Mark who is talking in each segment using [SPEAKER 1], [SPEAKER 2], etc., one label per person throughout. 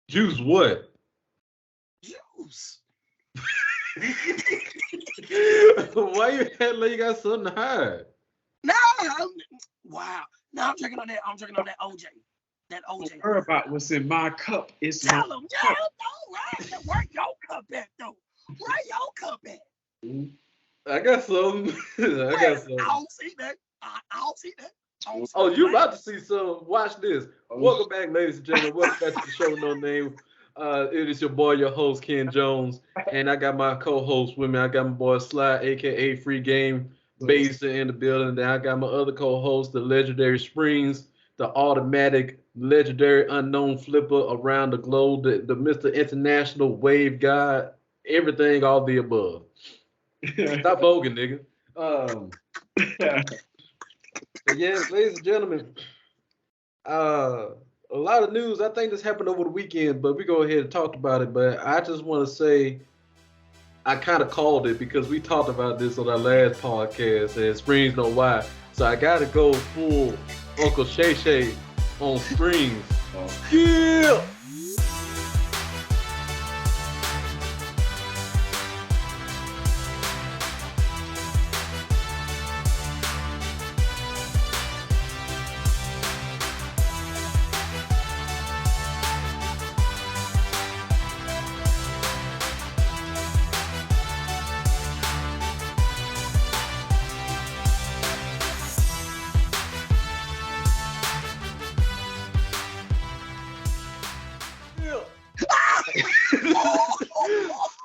[SPEAKER 1] Juice what?
[SPEAKER 2] Juice.
[SPEAKER 1] Why you had like you got something to hide?
[SPEAKER 2] No, wow. No, I'm drinking on that. I'm drinking on that OJ. That
[SPEAKER 3] Don't
[SPEAKER 2] OJ.
[SPEAKER 3] worry about what's in my cup. It's my
[SPEAKER 2] Tell him, yeah,
[SPEAKER 3] cup.
[SPEAKER 2] no, right? Where your cup at, though? Where your cup at?
[SPEAKER 1] I got something. I got
[SPEAKER 2] Where?
[SPEAKER 1] something.
[SPEAKER 2] I don't see that. I don't see that. I don't see
[SPEAKER 1] Oh,
[SPEAKER 2] that.
[SPEAKER 1] you about to see some. Watch this.
[SPEAKER 3] Oh,
[SPEAKER 1] Welcome back, ladies and gentlemen. Welcome back to the show No Name. It is your boy, your host, Ken Jones. And I got my co-host with me. I got my boy Sly, aka Free Game Baser in the building. Then I got my other co-host, the legendary Springs, the automatic, legendary, unknown flipper around the globe, the Mr. International Wave God, everything, all the above. Stop voguing, nigga. But yeah, ladies and gentlemen, uh, a lot of news. I think this happened over the weekend, but we go ahead and talk about it. But I just want to say I kind of called it because we talked about this on our last podcast, and Springs know why. So I got to go full Uncle Shay Shay on Springs. Yeah.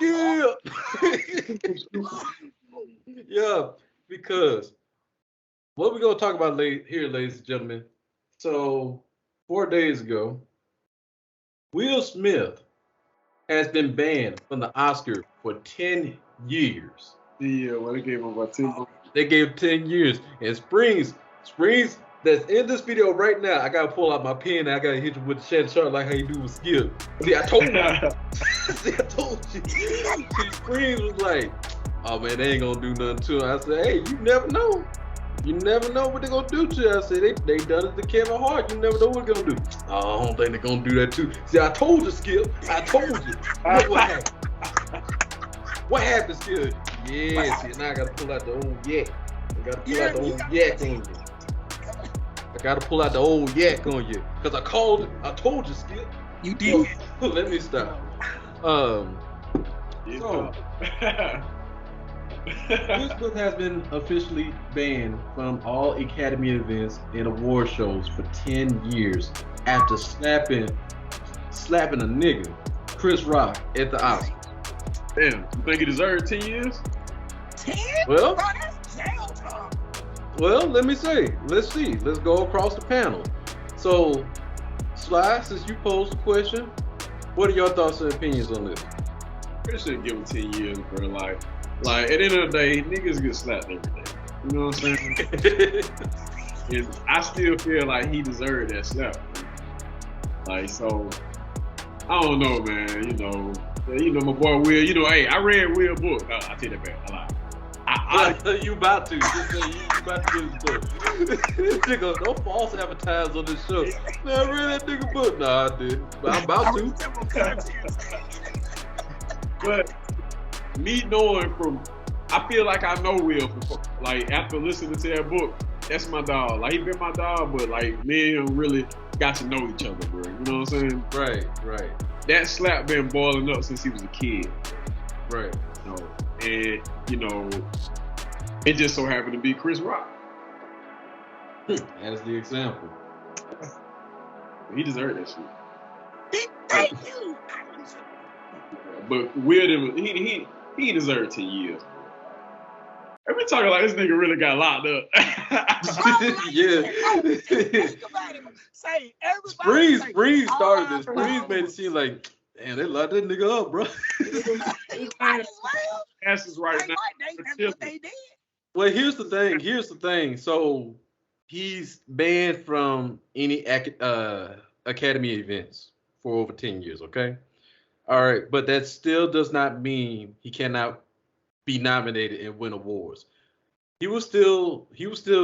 [SPEAKER 1] Yeah. Yeah, because what we're gonna talk about here, ladies and gentlemen. So 4 days ago, Will Smith has been banned from the Oscar for 10 years.
[SPEAKER 3] Yeah, well, they gave him about 10 more.
[SPEAKER 1] They gave 10 years. And Springs, that's in this video right now. I gotta pull out my pen and I gotta hit you with the shed shot like how you do with Skip. See, I told you. See, I told you. See, Springs was like, oh man, they ain't gonna do nothing to him. I said, hey, you never know. You never know what they're gonna do to you. I said, they done it to Kevin Hart. You never know what they're gonna do. Oh, I don't think they're gonna do that too. See, I told you, Skip. I told you. Look what happened. What happened, Skip? Yeah, see, now I gotta pull out the old yak. I gotta pull out the old yak on you. I gotta pull out the old yak on you. Cause I called it. I told you, Skip.
[SPEAKER 2] You did.
[SPEAKER 1] So, let me stop. So, Will Smith has been officially banned from all Academy events and award shows for 10 years after slapping a nigga, Chris Rock, at the Oscars.
[SPEAKER 3] Damn, you think he deserved 10 years?
[SPEAKER 2] 10?
[SPEAKER 1] Well,
[SPEAKER 2] Bro, that's jail time.
[SPEAKER 1] well, let me say. Let's see. Let's go across the panel. So, Sly, since you posed the question, what are your thoughts and opinions on this?
[SPEAKER 3] They should give him 10 years, bro. Like at the end of the day, niggas get slapped every day. You know what I'm saying? And I still feel like he deserved that slap. Like, so, I don't know, man. You know my boy Will. You know, hey, I read Will's book. I take that back. I lied.
[SPEAKER 1] You about to. Just say you about to get his book. Nigga, no false advertise on this show. Man, I read that nigga book. Nah, I didn't. But I'm about to.
[SPEAKER 3] But me knowing I feel like I know Will like after listening to that book. That's my dog. Like he been my dog, but like me and him really got to know each other, bro. You know what I'm saying?
[SPEAKER 1] Right.
[SPEAKER 3] That slap been boiling up since he was a kid.
[SPEAKER 1] Right.
[SPEAKER 3] And it just so happened to be Chris Rock.
[SPEAKER 1] As the example.
[SPEAKER 3] He deserved that shit.
[SPEAKER 2] Thank you.
[SPEAKER 3] But Will, he deserved 10 years. And we talking like this nigga really got locked up.
[SPEAKER 1] Yeah.
[SPEAKER 2] Think about it. Say, everybody.
[SPEAKER 1] Springs started this. Springs made it seem like, damn, they locked that nigga up, bro.
[SPEAKER 2] He might as well.
[SPEAKER 3] Asses right now.
[SPEAKER 2] That's what they did.
[SPEAKER 1] Well, here's the thing. So he's banned from any Academy events for over 10 years, okay? All right, but that still does not mean he cannot be nominated and win awards. He will still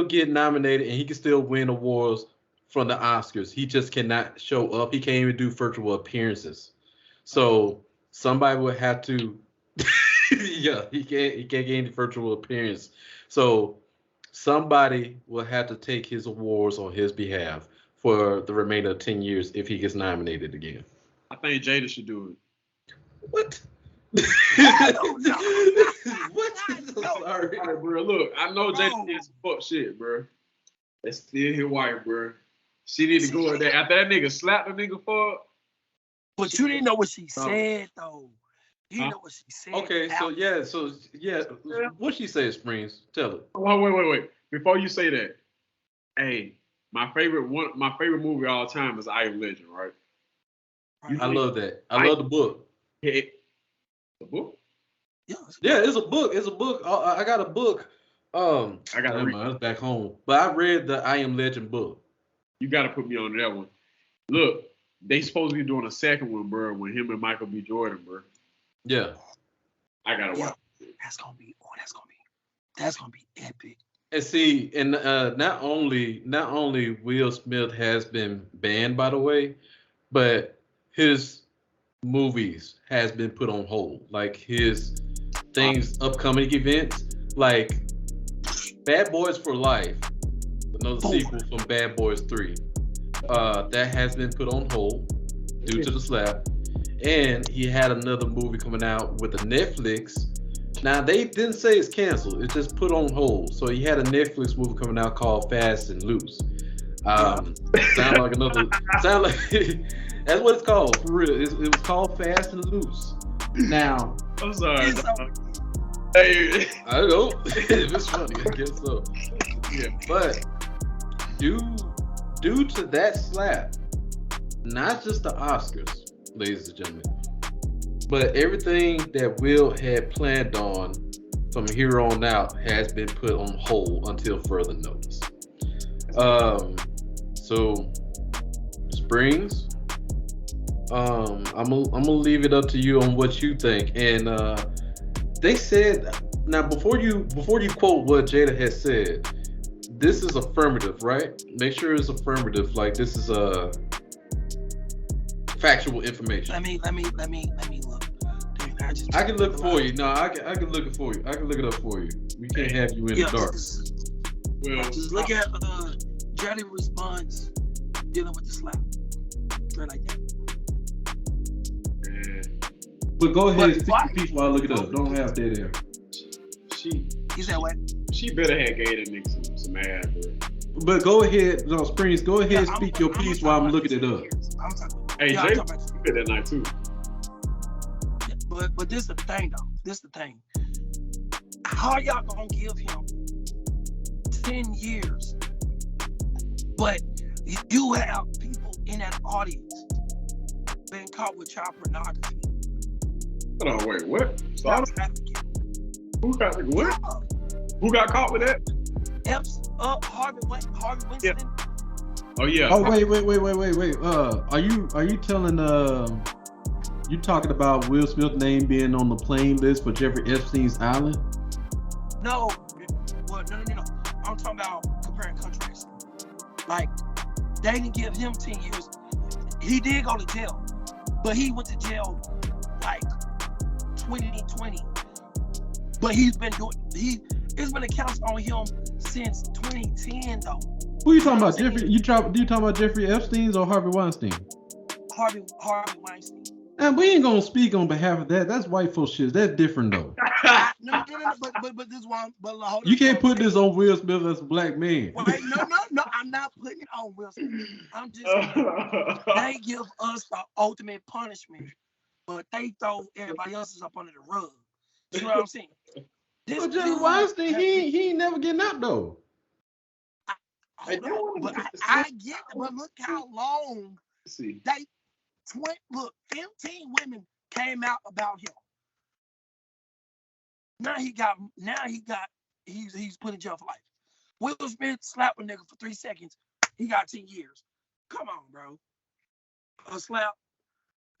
[SPEAKER 1] get nominated and he can still win awards from the Oscars. He just cannot show up. He can't even do virtual appearances. So somebody would have to. Yeah, he can't get any virtual appearance. So somebody will have to take his awards on his behalf for the remainder of 10 years if he gets nominated again.
[SPEAKER 3] I think Jada should do
[SPEAKER 1] What?
[SPEAKER 2] I don't know.
[SPEAKER 1] What? I'm sorry.
[SPEAKER 3] it. All right, bro. Look, I know
[SPEAKER 2] Bro.
[SPEAKER 3] Jada did some fuck shit, bro. That's still his wife, bro. She need to go in there. After that nigga slapped the nigga for it,
[SPEAKER 2] But you didn't know what she said, though. You didn't know what she said.
[SPEAKER 1] Okay, so what she said, Springs? Tell it.
[SPEAKER 3] Wait. Before you say that, hey, my favorite movie of all time is I Am Legend, right?
[SPEAKER 1] I love that. I love the book.
[SPEAKER 3] The book?
[SPEAKER 2] Yeah,
[SPEAKER 1] it's a book. It's a book. I got a book.
[SPEAKER 3] I gotta read.
[SPEAKER 1] It's back home, but I read the I Am Legend book.
[SPEAKER 3] You gotta put me on that one. Look, they supposed to be doing a second one, bro, with him and Michael B. Jordan, bro.
[SPEAKER 1] Yeah.
[SPEAKER 3] I gotta watch.
[SPEAKER 2] That's gonna be epic.
[SPEAKER 1] And see, and not only Will Smith has been banned, by the way, but his movies has been put on hold. Like his upcoming events, like Bad Boys for Life, another sequel from Bad Boys 3. That has been put on hold due to the slap. And he had another movie coming out with a Netflix. Now they didn't say it's canceled; it's just put on hold. So he had a Netflix movie coming out called Fast and Loose. Sound like that's what it's called for real. It was called Fast and Loose. Now
[SPEAKER 3] I'm sorry. Hey,
[SPEAKER 1] I don't know if it's funny. I guess so.
[SPEAKER 3] Yeah,
[SPEAKER 1] but due to that slap, not just the Oscars, ladies and gentlemen, but everything that Will had planned on from here on out has been put on hold until further notice. So Springs, I'm gonna leave it up to you on what you think. And they said, now before you quote what Jada has said, this is affirmative, right? Make sure it's affirmative. Like this is factual information.
[SPEAKER 2] Let me look.
[SPEAKER 1] I can look for you. No, I can look it for you. I can look it up for you. We can't have you in the dark.
[SPEAKER 2] Just look at Jada response dealing with the slap. Straight like that.
[SPEAKER 1] But go ahead and speak your piece while I look it up. Don't have that there.
[SPEAKER 2] He said what?
[SPEAKER 3] She better have gave that nigga some ass, bro.
[SPEAKER 1] But go ahead, no, Springs, go ahead and speak your piece while I'm looking it up.
[SPEAKER 3] Hey, Jay, you did that night too.
[SPEAKER 2] But this is the thing, though. This is the thing. How y'all gonna give him 10 years, but you have people in that audience been caught with child pornography?
[SPEAKER 3] Hold on, wait, what?
[SPEAKER 2] Stop.
[SPEAKER 3] Who got what?
[SPEAKER 2] Yeah.
[SPEAKER 3] Who got caught with that?
[SPEAKER 2] Harvey Weinstein.
[SPEAKER 3] Yeah. Oh yeah.
[SPEAKER 1] Oh wait. Are you telling you talking about Will Smith's name being on the plane list for Jeffrey Epstein's island?
[SPEAKER 2] No. Well, no. I'm talking about comparing countries. Like, they didn't give him 10 years. He did go to jail, but he went to jail like 2020. But he's been it's been a count on him since 2010 though.
[SPEAKER 1] Who you talking about? Jeffrey? You talking about Jeffrey Epstein's or Harvey Weinstein?
[SPEAKER 2] Harvey Weinstein.
[SPEAKER 1] And we ain't gonna speak on behalf of that. That's white folks shit. That's different though.
[SPEAKER 2] No, but this one, but hold
[SPEAKER 1] you can't put this on Will Smith as a black man.
[SPEAKER 2] Wait, no, I'm not putting it on Will Smith. I'm just they give us the ultimate punishment, but they throw everybody else's up under the rug. You know what I'm saying?
[SPEAKER 1] But Jeffrey Weinstein, he ain't never getting out though.
[SPEAKER 2] I get it, but look how long
[SPEAKER 3] see.
[SPEAKER 2] they 15 women came out about him. He's put in jail for life. Will Smith slapped a nigga for 3 seconds. He got 10 years. Come on, bro. A slap,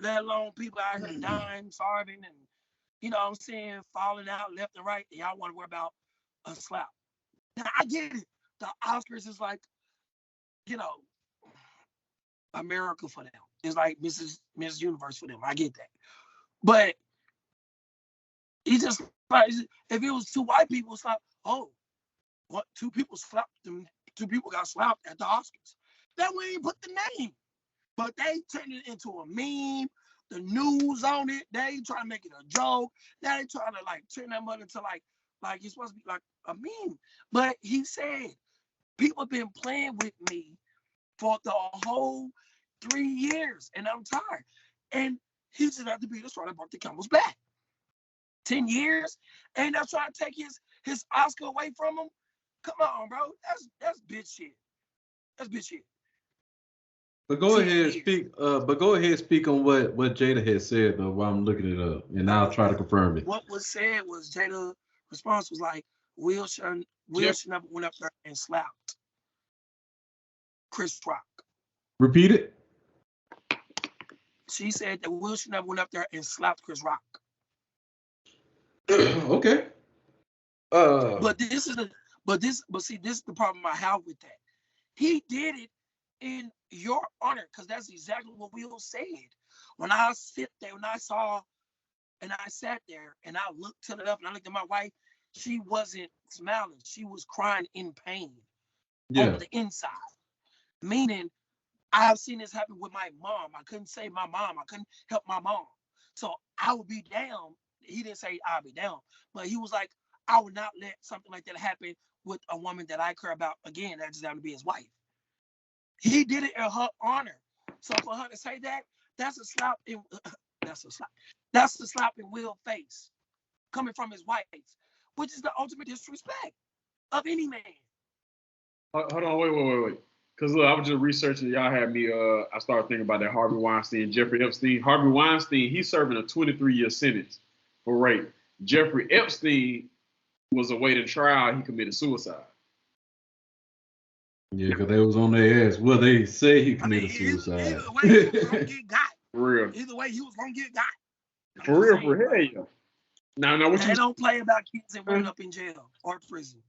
[SPEAKER 2] let alone people out here dying, starving, and you know what I'm saying, falling out left and right. And y'all want to worry about a slap. Now I get it. The Oscars is like, you know, America for them. It's like Mrs. Universe for them. I get that. But he just like if it was two white people, it's like, oh, what two people slapped them, two people got slapped at the Oscars. That way he put the name. But they turned it into a meme, the news on it, they trying to make it a joke. Now they trying to like turn that money into like it's supposed to be like a meme. But he said, people have been playing with me for the whole 3 years, and I'm tired. And he just had to be the straw that broke the camel's back. 10 years, and they're trying to take his Oscar away from him. Come on, bro. That's bitch shit. That's bitch shit.
[SPEAKER 1] But go ahead and speak. But go ahead and speak on what Jada had said though, while I'm looking it up, and I'll try to confirm it.
[SPEAKER 2] What was said was Jada's response was like, Will should never went up there and slapped Chris Rock.
[SPEAKER 1] Repeat it.
[SPEAKER 2] She said that Will should never went up there and slapped Chris Rock.
[SPEAKER 1] Okay.
[SPEAKER 2] But this is the problem I have with that. He did it in your honor, because that's exactly what Will said. When I sat there and I looked to the left and I looked at my wife, she wasn't smiling. She was crying in pain on the inside. Meaning, I've seen this happen with my mom. I couldn't save my mom. I couldn't help my mom. So I would be down. He didn't say I'd be down, but he was like, I would not let something like that happen with a woman that I care about. Again, that just happened to be his wife. He did it in her honor. So for her to say that, that's a slap in Will's face coming from his wife, which is the ultimate disrespect of any man.
[SPEAKER 3] Hold on, wait. Because look, I was just researching. Y'all had me. I started thinking about that Harvey Weinstein, Jeffrey Epstein. Harvey Weinstein, he's serving a 23-year sentence for rape. Jeffrey Epstein was awaiting trial. He committed suicide.
[SPEAKER 1] Yeah, because they was on their ass. Well, they say he committed suicide.
[SPEAKER 2] Either way, he was gonna get got.
[SPEAKER 3] For real.
[SPEAKER 2] Either way, he was gonna get got.
[SPEAKER 3] For real, for hell, yeah. Now, what
[SPEAKER 2] they don't play about kids that went up in jail or prison.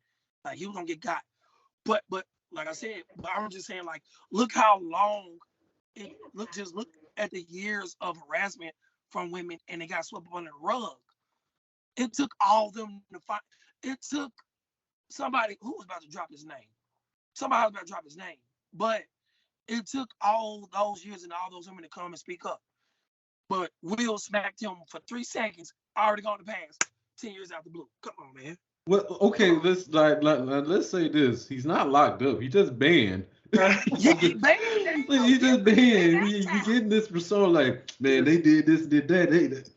[SPEAKER 2] Like he was gonna get got. But like I said, but I'm just saying, like, look how long look at the years of harassment from women, and they got swept up under the rug. It took all of them to find. It took somebody who was about to drop his name. Somebody was about to drop his name. But it took all those years and all those women to come and speak up. But Will smacked him for 3 seconds, already gone to pass 10 years out the blue. Come on, man.
[SPEAKER 1] Well, okay, let's say this. He's not locked up. He just banned.
[SPEAKER 2] Yeah, he banned.
[SPEAKER 1] He just banned. We getting this persona like, man, they did this, did that.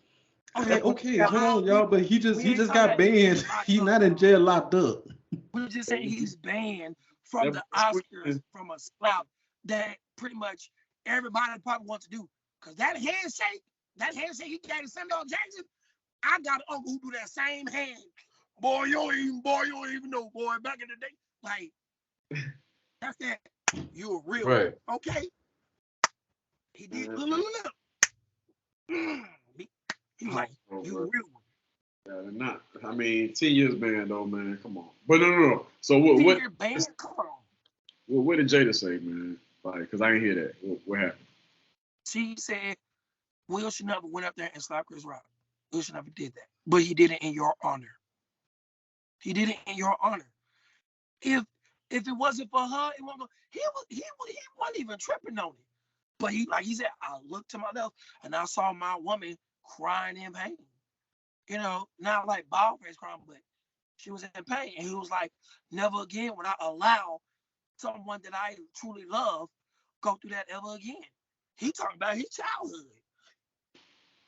[SPEAKER 1] Okay, hold on, y'all. But he just got banned. He's not in jail, locked up.
[SPEAKER 2] We're just saying he's banned from the Oscars, from a slap that pretty much everybody probably wants to do. Because that handshake he gave to Samuel Jackson, I got an uncle who do that same hand. Boy, you don't even know, boy, back in the day. Like, that's that. You a real
[SPEAKER 1] right.
[SPEAKER 2] One. Okay. He did. Look. He was like, you a real one.
[SPEAKER 3] Yeah, they're not. I mean, 10 years ban though, man. Come on. But no. So what?
[SPEAKER 2] Ban? Come on.
[SPEAKER 3] What did Jada say, man? Like, because I didn't hear that. What happened?
[SPEAKER 2] She said Will should never went up there and slapped Chris Rock. Will should never did that. But he did it in your honor. He did it in your honor. If it wasn't for her, it won't go. He wasn't even tripping on it. But he said, I looked to my left and I saw my woman crying in pain. You know, not like bald face crying, but she was in pain. And he was like, never again would I allow someone that I truly love go through that ever again. He talking about his childhood.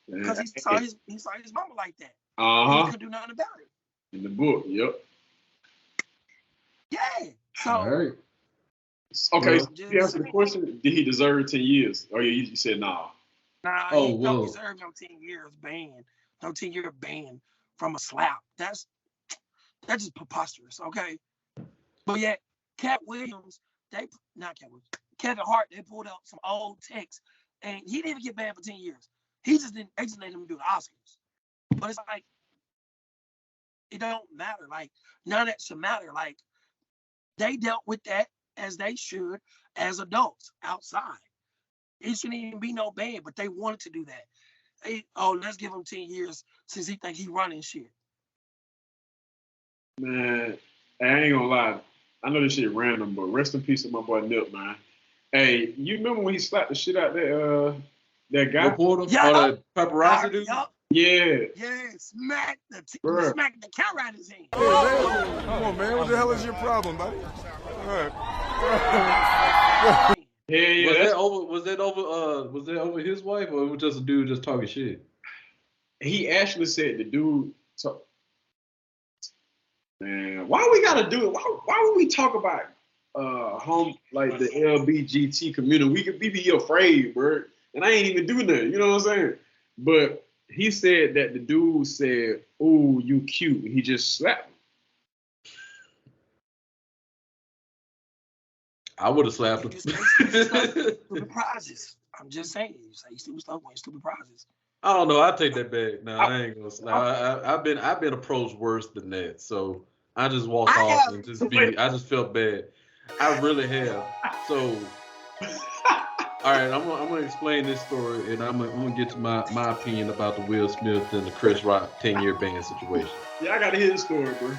[SPEAKER 2] Because he saw his mama like that.
[SPEAKER 3] Uh-huh.
[SPEAKER 2] He couldn't do nothing about it.
[SPEAKER 3] In the book, yep.
[SPEAKER 2] Yeah. So
[SPEAKER 1] all right.
[SPEAKER 3] Okay, so you answer the question, did he deserve 10 years? Or you said nah.
[SPEAKER 2] Nah, he don't deserve no 10 years ban. No 10-year ban from a slap. That's just preposterous, okay? But yet, Kevin Hart, they pulled out some old texts, and he didn't even get banned for 10 years. He just didn't exonerate him to do the Oscars. But it's like, it don't matter. Like, none of that should matter. Like, they dealt with that as they should as adults outside. it shouldn't even be no ban, but they wanted to do that. Let's give him 10 years since he think he running shit.
[SPEAKER 3] Man, I ain't gonna lie. I know this shit random, but rest in peace to my boy Nip, man. Hey, you remember when he slapped the shit out that guy?
[SPEAKER 1] Reporter? Yeah. Or the paparazzi dude?
[SPEAKER 3] Yeah.
[SPEAKER 2] Yeah, smack the camera out of his hand.
[SPEAKER 4] Hey, come on, man. What the hell is your problem, buddy?
[SPEAKER 3] Yeah.
[SPEAKER 1] Was that over his wife, or it was just a dude just talking shit?
[SPEAKER 3] He actually said the dude. Man, why we gotta do it? Why would we talk about like the LBGT community? We be afraid, bro. And I ain't even do nothing. You know what I'm saying? But he said that the dude said, "Ooh, you cute." He just slapped him.
[SPEAKER 1] I would have slapped him.
[SPEAKER 2] Stupid prizes. I'm just saying. You say stupid stuff, win stupid prizes.
[SPEAKER 1] I don't know. I take that back. No, I ain't gonna slap. I've been approached worse than that. So I just walked off and I just felt bad. I really have. So all right, I'm gonna explain this story, and I'm gonna get to my opinion about the Will Smith and the Chris Rock 10-year ban situation.
[SPEAKER 3] Yeah, I gotta hear the story, bro.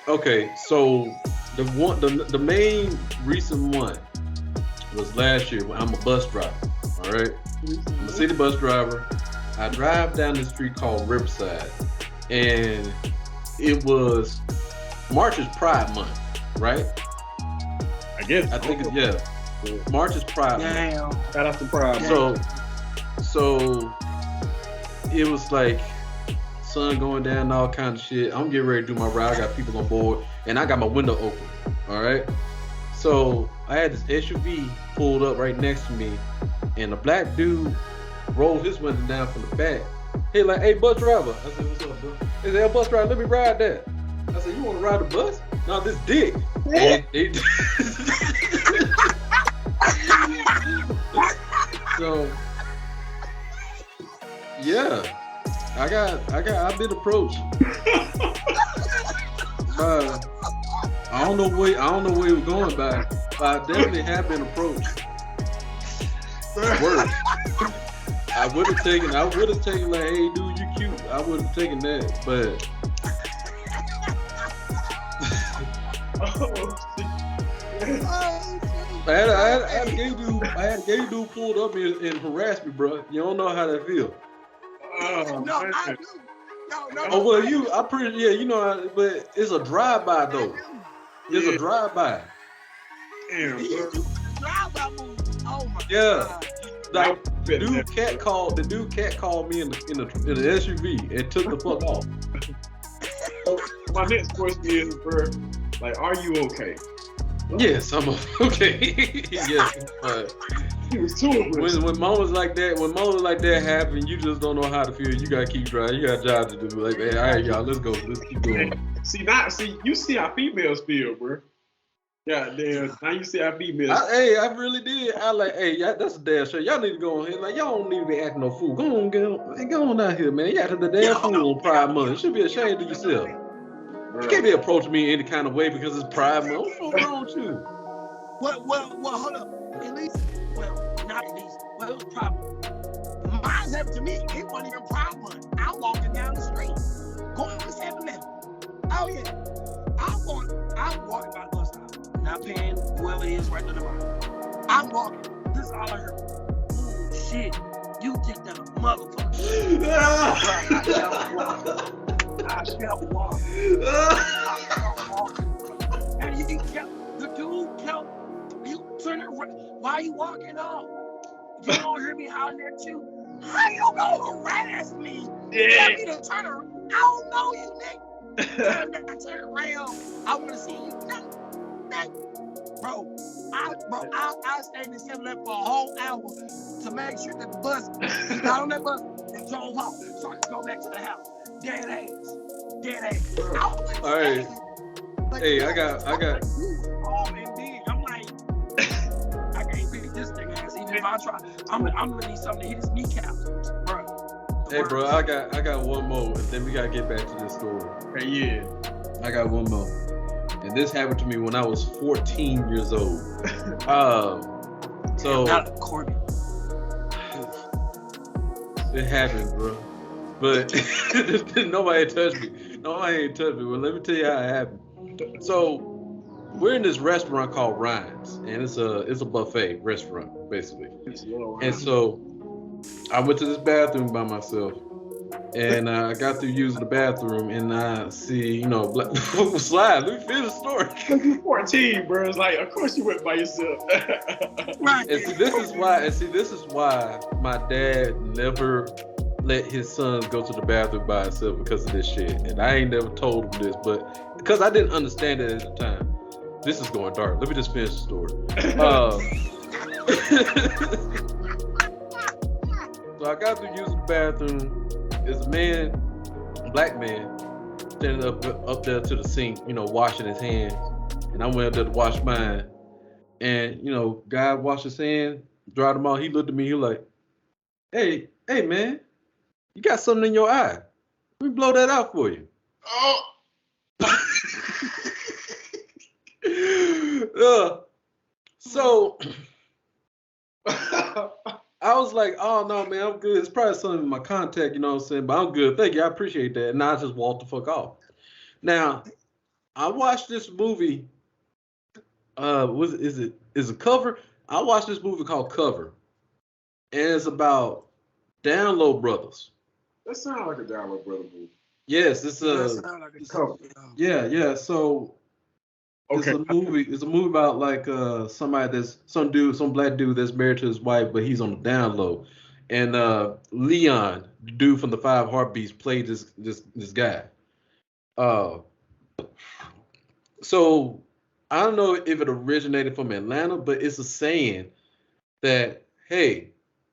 [SPEAKER 1] Okay, so the main recent one was last year when I'm a bus driver. All right, I'm a city bus driver. I drive down the street called Riverside, and it was March is Pride Month, right?
[SPEAKER 3] I guess.
[SPEAKER 1] I think March is Pride Month.
[SPEAKER 3] Shout out to Pride.
[SPEAKER 1] So it was like sun going down and all kinds of shit. I'm getting ready to do my ride. I got people on board, and I got my window open. All right. So I had this SUV pulled up right next to me, and a black dude rolled his window down from the back. He like, "Hey, bus driver." I said, "What's up, bro?" He said, "Hey, bus driver, let me ride that." I said, "You want to ride the bus?" "No, this dick." So yeah, I've been approached. I don't know where it was going by, but I definitely have been approached. Worse. I would have taken like, "Hey dude, you cute." I would have taken that, but I had a gay dude pulled up and harassed me, bro. You don't know how that feel.
[SPEAKER 2] No, I do.
[SPEAKER 1] No, well, I pretty, you know, but it's a drive-by though. It's a drive-by.
[SPEAKER 3] Damn, bro.
[SPEAKER 2] Drive-by move. Oh my
[SPEAKER 1] God. Like the dude cat called me in the SUV and took the fuck off.
[SPEAKER 3] My next question is, bro, like, are you okay?
[SPEAKER 1] Yes, I'm okay. Yes, but
[SPEAKER 3] he was too aggressive.
[SPEAKER 1] When moments like that happen, you just don't know how to feel. You gotta keep driving. You got a job to do. Like, hey, all right, y'all, let's go. Let's keep going.
[SPEAKER 3] You see how females feel, bro. Yeah, damn. Now you see how females.
[SPEAKER 1] I really did. I like, hey, that's a damn shame. Y'all need to go on here. Like, y'all don't need to be acting no fool. Go on out here, man. You acting the damn fool on Pride Month. You should be ashamed of yourself. You can't be approaching me any kind of way because it's Pride Month. What's wrong with you?
[SPEAKER 2] Well, hold up. At least, not at least. Well, it was Pride Month. Mine happened to me. It wasn't even Pride Month. I'm walking down the street, going to 7-Eleven. Oh yeah. I'm walking by the bus stop, not paying whoever it is right to the bottom. I'm walking. This is all I heard. Oh shit. You think that a motherfucker. I shall walk. And the dude kept, you turn it around. Why are you walking off? You don't hear me hollering at you? How you gonna harass me? Tell me to turn around. I don't know you, nigga. Turn around. I want to see you. Bro, I stayed in 7-Eleven for a whole hour to make sure that the bus got on that bus and drove off so I could go back to the house. Dead ass.
[SPEAKER 1] All right.
[SPEAKER 2] Like,
[SPEAKER 1] hey, I got.
[SPEAKER 2] I'm like, I can't beat this thing ass. Even if I try, I'm gonna need something to hit his kneecaps, bro.
[SPEAKER 1] Hey, bro, I got one more, and then we gotta get back to this story.
[SPEAKER 3] Hey, yeah.
[SPEAKER 1] I got one more, and this happened to me when I was 14 years old. So
[SPEAKER 2] not Corbin.
[SPEAKER 1] It happened, bro. But nobody touched me. Nobody ain't touched me. Well, let me tell you how it happened. So we're in this restaurant called Ryan's, and it's a buffet restaurant basically. And so I went to this bathroom by myself, and I got through using the bathroom, and I see, slide. Let me finish the story.
[SPEAKER 3] You're 14, bro. It's like, of course you went by yourself.
[SPEAKER 2] Right.
[SPEAKER 1] And see, this is why my dad never let his sons go to the bathroom by himself because of this shit. And I ain't never told him this, but because I didn't understand it at the time. This is going dark. Let me just finish the story. So I got to use the bathroom. There's a man, a black man, standing up there to the sink, washing his hands. And I went up there to wash mine. And, guy washed his hands, dried them out. He looked at me, he was like, hey, man, you got something in your eye. Let me blow that out for you.
[SPEAKER 3] Oh.
[SPEAKER 1] So I was like, oh no, man, I'm good. It's probably something in my contact, you know what I'm saying? But I'm good. Thank you. I appreciate that. And I just walked the fuck off. Now, I watched this movie. Is it Cover? I watched this movie called Cover. And it's about Down Low Brothers.
[SPEAKER 3] That sounds like a Down Low Brother movie.
[SPEAKER 1] Yes, it's
[SPEAKER 3] Cover.
[SPEAKER 1] Yeah. So
[SPEAKER 3] okay.
[SPEAKER 1] It's a movie about like some black dude that's married to his wife, but he's on the down low. And Leon, the dude from the 5 Heartbeats, played this guy. So I don't know if it originated from Atlanta, but it's a saying that, hey,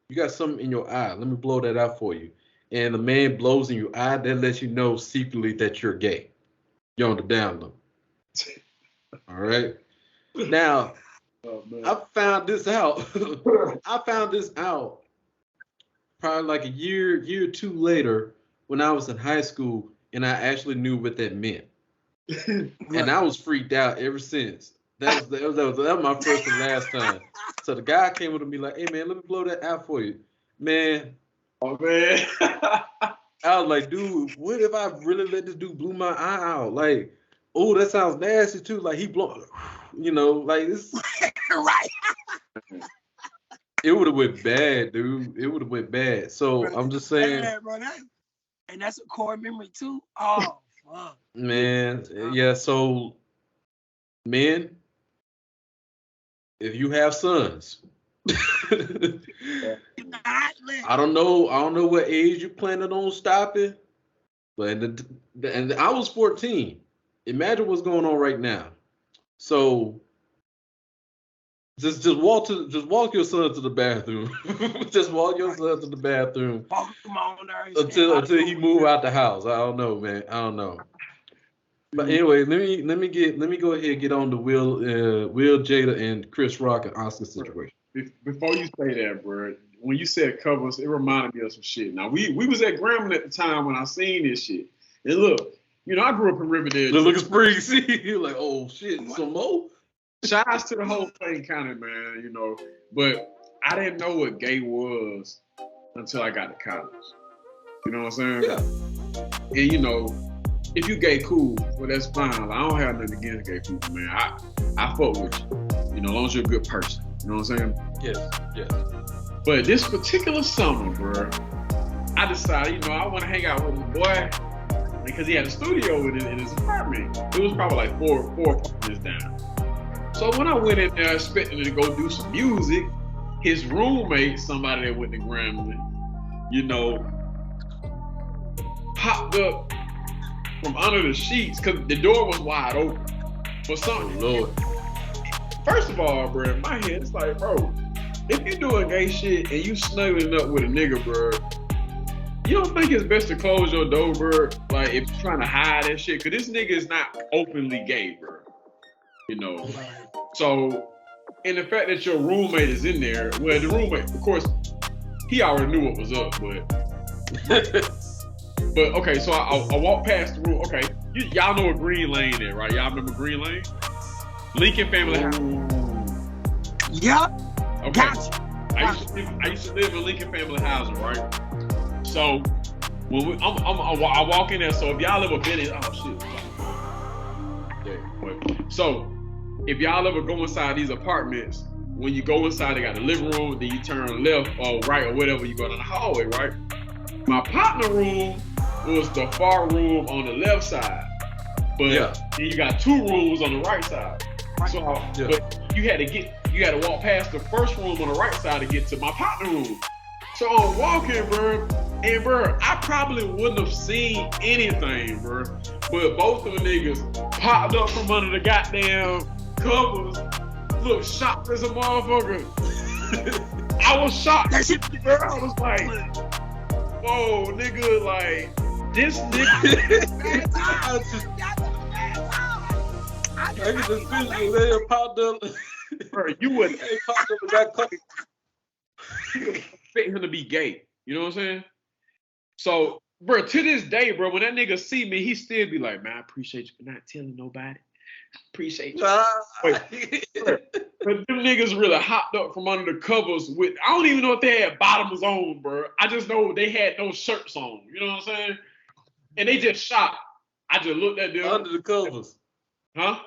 [SPEAKER 1] you got something in your eye. Let me blow that out for you. And the man blows in your eye, that lets you know secretly that you're gay. You're on the down low. All right. Now, I found this out. Probably like a year or two later when I was in high school, and I actually knew what that meant. And I was freaked out ever since. That was my first and last time. So the guy came up to me like, hey man, let me blow that out for you. Man.
[SPEAKER 3] Oh man.
[SPEAKER 1] I was like, dude, what if I really let this dude blew my eye out? Like, oh, that sounds nasty too. Like he blow, like this.
[SPEAKER 2] Right.
[SPEAKER 1] It would have went bad, dude. It would have went bad. So bro, I'm just saying.
[SPEAKER 2] Yeah, bro, and that's a core memory too. Oh, fuck.
[SPEAKER 1] Man, yeah. So, men, if you have sons, I don't know what age you planning on stopping, but and I was 14. Imagine what's going on right now. So just walk your son to the bathroom. Just walk your son to the bathroom until he move out the house. I don't know, man. I don't know. But anyway, let me go ahead and get on the Will, Jada, and Chris Rock and Oscar situation.
[SPEAKER 3] Before you say that, bro, when you said covers, it reminded me of some shit. Now we was at Grambling at the time when I seen this shit. And look, I grew up in Riverdale.
[SPEAKER 1] Look at Springs. You're like, oh shit, some more.
[SPEAKER 3] Shout outs to the whole thing, kind of, man. But I didn't know what gay was until I got to college. You know what I'm saying?
[SPEAKER 1] Yeah.
[SPEAKER 3] And if you gay, cool. Well, that's fine. Like, I don't have nothing against gay people, man. I fuck with you. As long as you're a good person. You know what I'm saying?
[SPEAKER 1] Yes.
[SPEAKER 3] But this particular summer, bro, I decided, I want to hang out with my boy because he had a studio in his apartment. It was probably like four apartments down. So when I went in there expecting to go do some music, his roommate, somebody that went to Grambling, popped up from under the sheets because the door was wide open for something.
[SPEAKER 1] Oh, Lord.
[SPEAKER 3] First of all, bro, in my head, it's like, bro, if you doing gay shit and you snuggling up with a nigga, bro, you don't think it's best to close your door, bro? Like, if you're trying to hide that shit, because this nigga is not openly gay, bro. So, and the fact that your roommate is in there, well, the roommate, of course, he already knew what was up, but okay, so I walked past the room. Okay, y'all know what Green Lane is, right? Y'all remember Green Lane? Lincoln Family House.
[SPEAKER 2] Yep.
[SPEAKER 3] Okay.
[SPEAKER 2] Gotcha.
[SPEAKER 3] I used to live in Lincoln Family Housing, right? So when I walk in there. So if y'all ever been in, oh shit. So if y'all ever go inside these apartments, when you go inside, they got the living room, then you turn left or right or whatever, you go down the hallway, right? My partner room was the far room on the left side, but then you got 2 rooms on the right side. So, but you had to walk past the first room on the right side to get to my partner room. So I'm walking, bro, and bro, I probably wouldn't have seen anything, bro, but both of the niggas popped up from under the goddamn covers, look shocked as a motherfucker. I was shocked, bro. I was like, whoa, nigga, like, this nigga.
[SPEAKER 1] I get this visual there popped up.
[SPEAKER 3] Bro, you wouldn't
[SPEAKER 1] popped up and got caught.
[SPEAKER 3] Expect him to be gay. You know what I'm saying? So, bro, to this day, bro, when that nigga see me, he still be like, man, I appreciate you for not telling nobody. Appreciate you. But them niggas really hopped up from under the covers with, I don't even know if they had bottoms on, bro. I just know they had no shirts on. You know what I'm saying? And they just shot. I just looked at them.
[SPEAKER 1] Under the covers.
[SPEAKER 3] Huh?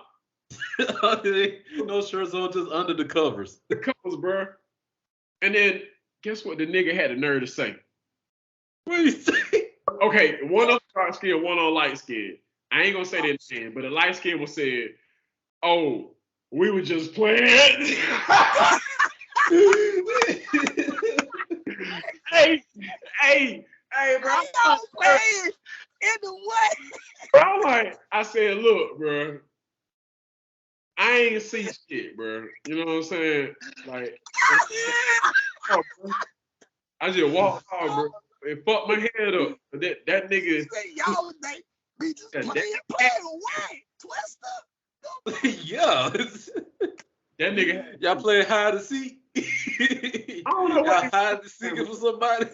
[SPEAKER 1] No shirts on, just under the covers.
[SPEAKER 3] The covers, bro. And then, guess what the nigga had the nerve to say?
[SPEAKER 1] What did he say?
[SPEAKER 3] Okay, one on dark skin, one on light skin. I ain't gonna say that name, but the light skin was said, oh, we were just playing. hey, bro.
[SPEAKER 2] I'm playing in the way.
[SPEAKER 3] Bro, I said, look, bro, I ain't see shit, bro. You know what I'm saying? Like, I just walked off, bro. It fucked my head up. That nigga.
[SPEAKER 2] Y'all be just playing away. Twister.
[SPEAKER 1] Yeah.
[SPEAKER 3] That nigga.
[SPEAKER 1] Y'all playing hide and seek?
[SPEAKER 3] I don't know what.
[SPEAKER 1] Y'all hide and seek for somebody.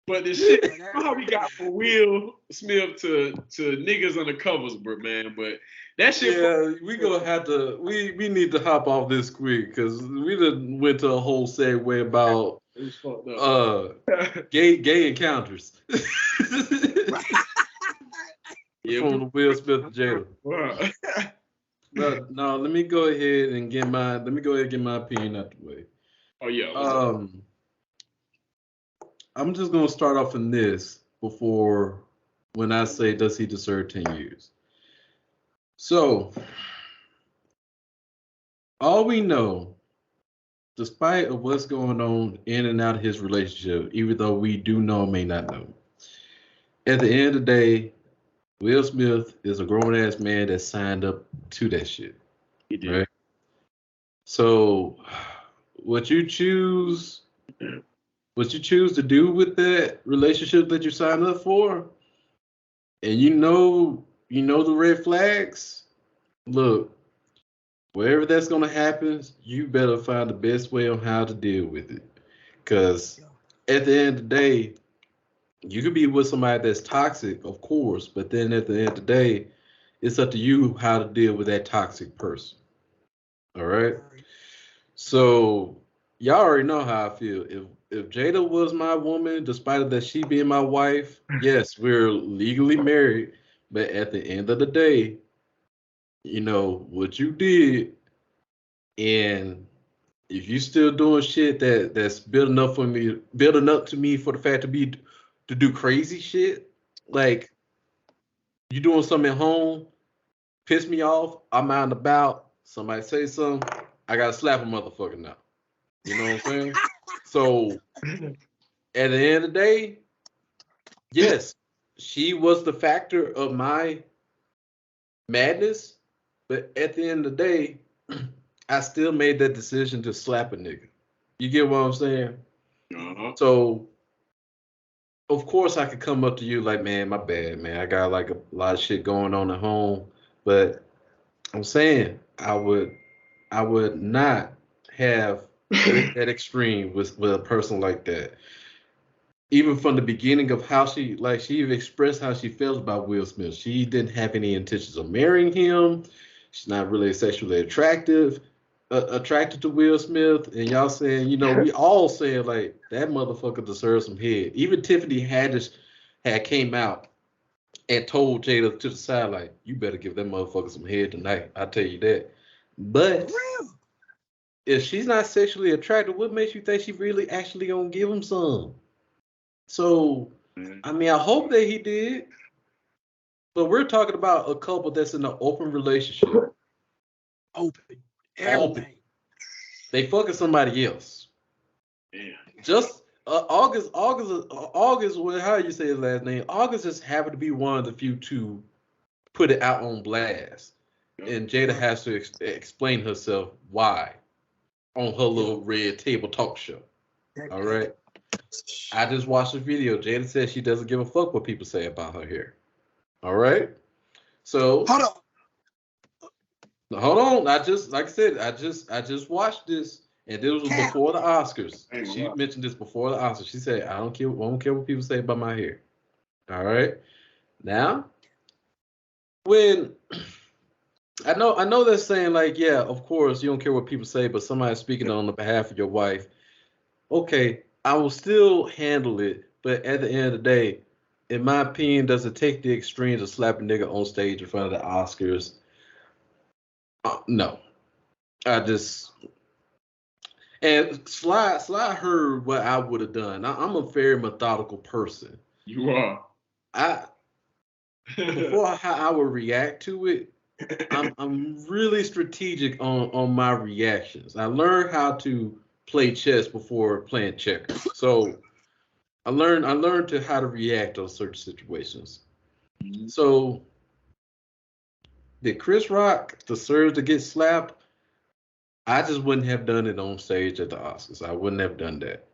[SPEAKER 3] But the shit, you know how we got from Will Smith to niggas on the covers, bro, man. But that shit.
[SPEAKER 1] Yeah, we gonna have to. We need to hop off this quick because we done went to a whole segue about gay encounters.
[SPEAKER 3] Yeah,
[SPEAKER 1] from Will Smith to Jada.
[SPEAKER 3] Wow.
[SPEAKER 1] But no, let me go ahead and get my opinion out the way.
[SPEAKER 3] Oh yeah.
[SPEAKER 1] I'm just gonna start off in this before when I say does he deserve 10 years. So all we know, despite of what's going on in and out of his relationship, even though we do know may not know, at the end of the day, Will Smith is a grown-ass man that signed up to that shit.
[SPEAKER 3] He did.
[SPEAKER 1] Right? So what you choose to do with that relationship that you signed up for, and you know the red flags, look, wherever that's gonna happen, you better find the best way on how to deal with it. Because at the end of the day, you could be with somebody that's toxic, of course, but then at the end of the day, it's up to you how to deal with that toxic person. All right? So y'all already know how I feel. If Jada was my woman, despite of that she being my wife, yes, we're legally married, but at the end of the day, you know what you did, and if you still doing shit that's building up to me for the fact to do crazy shit, like you doing something at home, piss me off, I'm out and about, somebody say something, I gotta slap a motherfucker now. You know what I'm saying? So at the end of the day, yes, she was the factor of my madness, but at the end of the day, I still made that decision to slap a nigga. You get what I'm saying?
[SPEAKER 3] Uh-huh.
[SPEAKER 1] So of course I could come up to you like, man, my bad, man. I got like a lot of shit going on at home, but I'm saying I would not have that extreme with a person like that. Even from the beginning of how she even expressed how she feels about Will Smith. She didn't have any intentions of marrying him. She's not really sexually attractive. attracted to Will Smith, and y'all saying, you know, we all saying like that motherfucker deserves some head. Even Tiffany Haddish had came out and told Jada to the side like, you better give that motherfucker some head tonight. I tell you that. But if she's not sexually attracted, what makes you think she really actually gonna give him some? So, I mean, I hope that he did. But we're talking about a couple that's in an open relationship.
[SPEAKER 2] Open. Everything.
[SPEAKER 1] They fucking somebody else.
[SPEAKER 3] Yeah.
[SPEAKER 1] Just August. Well, how you say his last name? August just happened to be one of the few to put it out on blast, and Jada has to explain herself why on her little red table talk show. All right. I just watched the video. Jada says she doesn't give a fuck what people say about her hair. All right. So hold on. I just watched this, and this was before the Oscars. She mentioned this before the Oscars. She said, I don't care what people say about my hair. All right. Now, when I know they're saying like, yeah, of course you don't care what people say, but somebody's speaking on the behalf of your wife. Okay, I will still handle it, but at the end of the day, in my opinion, does it take the extreme to slap a nigga on stage in front of the Oscars? No. And Sly heard what I would have done. I'm a very methodical person.
[SPEAKER 3] You are.
[SPEAKER 1] Before how I would react to it, I'm really strategic on my reactions. I learned how to play chess before playing checkers. So I learned how to react on certain situations. So did Chris Rock deserve to get slapped? I just wouldn't have done it on stage at the Oscars. I wouldn't have done that.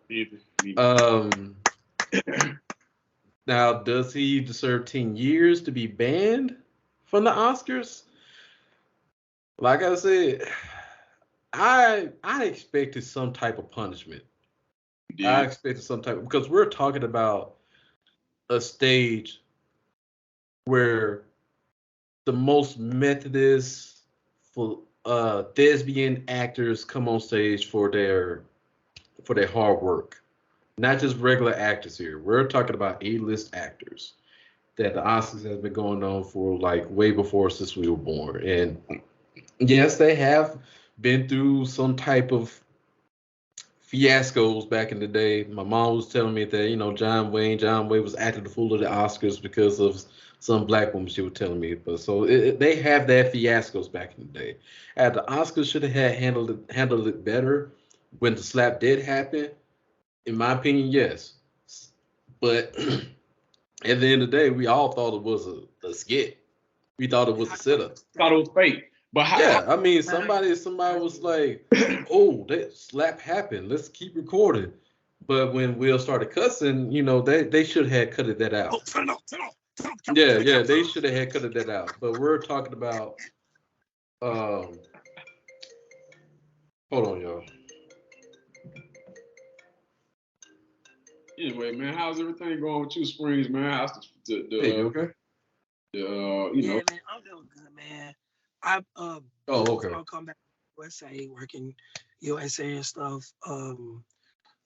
[SPEAKER 1] Now, does he deserve 10 years to be banned from the Oscars? Like I said, I expected some type of punishment. I expected some type, because we're talking about a stage where the most Methodist thespian actors come on stage for their hard work. Not just regular actors here. We're talking about A-list actors that the Oscars has been going on for like way before since we were born. And yes, they have been through some type of fiascos back in the day. My mom was telling me that, you know, John Wayne was acting the fool of the Oscars because of some black woman, she was telling me. But so they have their fiascos back in the day. The Oscars should have handled it better when the slap did happen. In my opinion, yes. But at the end of the day, we all thought it was a skit. We thought it was a setup.
[SPEAKER 3] Thought it was fake. But
[SPEAKER 1] I mean, somebody was like, "Oh, that slap happened. Let's keep recording." But when Will started cussing, you know, they should have cutted that out. Yeah, they should have cutted that out. But we're talking about, hold on, y'all.
[SPEAKER 3] Anyway, man, how's everything going with you, Springs, man? How's the
[SPEAKER 1] Hey, you okay?
[SPEAKER 2] Yeah, man, I'm doing good, man.
[SPEAKER 1] okay.
[SPEAKER 2] I'll come back to USA, working USA and stuff.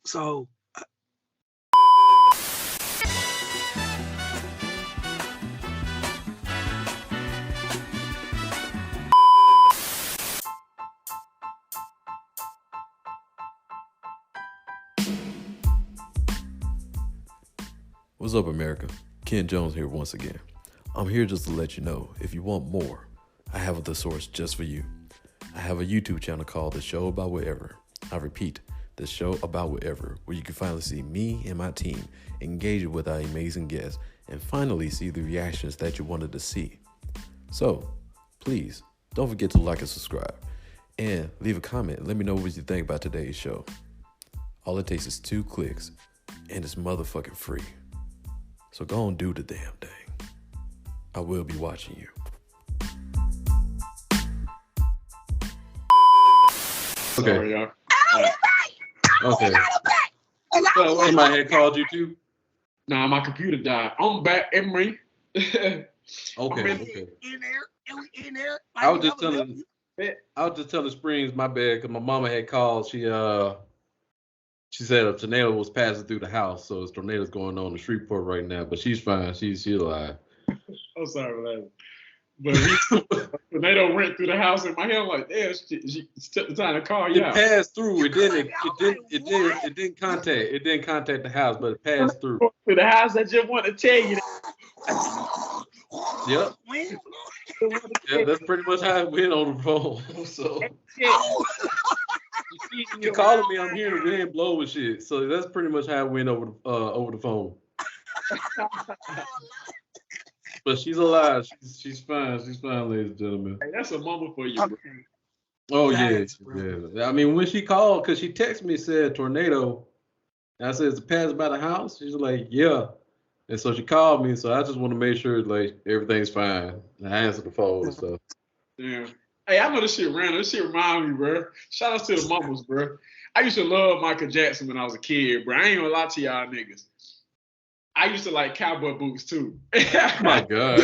[SPEAKER 2] So.
[SPEAKER 5] What's up, America? Ken Jones here once again. I'm here just to let you know, if you want more, I have a thesaurus just for you. I have a YouTube channel called The Show About Whatever. I repeat, The Show About Whatever, where you can finally see me and my team engage with our amazing guests and finally see the reactions that you wanted to see. So, please, don't forget to like and subscribe. And leave a comment and let me know what you think about today's show. All it takes is 2 clicks, and it's motherfucking free. So go and do the damn thing. I will be watching you.
[SPEAKER 1] Okay.
[SPEAKER 3] Sorry, y'all.
[SPEAKER 1] Okay. Somebody had called you too?
[SPEAKER 3] Nah, my computer died. I'm back, Emery.
[SPEAKER 1] Okay.
[SPEAKER 2] In there.
[SPEAKER 1] I was just telling I was just telling Springs, my bad, because my mama had called. She said a tornado was passing through the house, so it's tornadoes going on in Shreveport right now. But she's fine. She's alive.
[SPEAKER 3] I'm sorry, man. But tornado went through the house in my head. I'm like, damn, she took the time to call you
[SPEAKER 1] It
[SPEAKER 3] out.
[SPEAKER 1] passed through. It didn't contact the house, but it passed through.
[SPEAKER 3] To the house, I just want to tell you that.
[SPEAKER 1] Yep. Yeah, that's pretty much how it went on the phone. So you calling me, I'm hearing the wind blow and shit. So that's pretty much how it went over the phone. But she's alive. She's fine. She's fine, ladies and gentlemen.
[SPEAKER 3] Hey, that's a moment for you, bro.
[SPEAKER 1] Oh yeah. I mean, when she called, cause she texted me, said tornado. And I said, "Is it passed by the house?" She's like, "Yeah." And so she called me. So I just want to make sure like everything's fine. And I answered the phone and stuff.
[SPEAKER 3] Yeah. Hey, I know this shit random. This shit remind me, bro. Shout out to the mamas, bro. I used to love Michael Jackson when I was a kid, bro. I ain't gonna lie to y'all niggas. I used to like cowboy boots too.
[SPEAKER 1] Oh my God.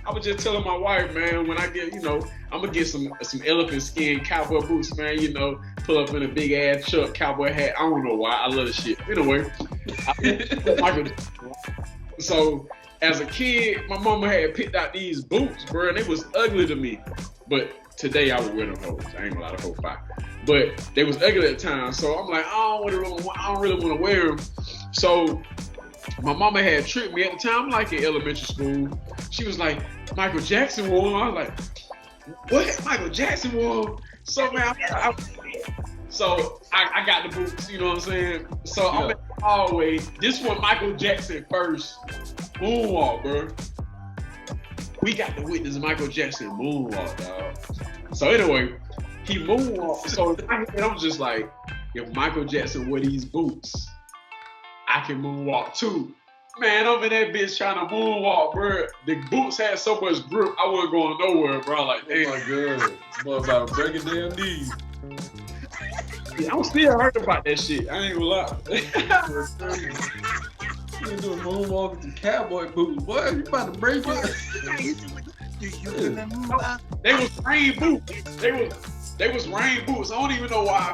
[SPEAKER 3] I was just telling my wife, man, when I get, I'm gonna get some elephant skin cowboy boots, man, pull up in a big ass truck, cowboy hat. I don't know why. I love the shit. Anyway, so as a kid, my mama had picked out these boots, bro, and they was ugly to me. But today I would wear them hoes. I ain't gonna lie to whole fight. But they was ugly at the time, so I'm like, I don't really want to wear them. So my mama had tricked me at the time, like in elementary school. She was like, Michael Jackson wore them. I was like, what? Michael Jackson wore them? So man, I got the boots. You know what I'm saying? So I'm in the hallway. This one, Michael Jackson first moonwalk, bro. We got to witness Michael Jackson moonwalk, dog. So anyway. He moonwalked, so in my head, I'm just like, if Michael Jackson wear these boots, I can moonwalk too. Man, I'm in that bitch trying to moonwalk, bro. The boots had so much grip, I wasn't going nowhere, bro. Like, damn.
[SPEAKER 1] Oh my God. Boy, about to break it damn knees.
[SPEAKER 3] Yeah, I'm still hurt about that shit. I ain't gonna lie.
[SPEAKER 1] You doing moonwalk with some cowboy boots. Boy, you about to break it.
[SPEAKER 2] Do you remember?
[SPEAKER 3] They was rain boots. They was rain boots. I don't even know why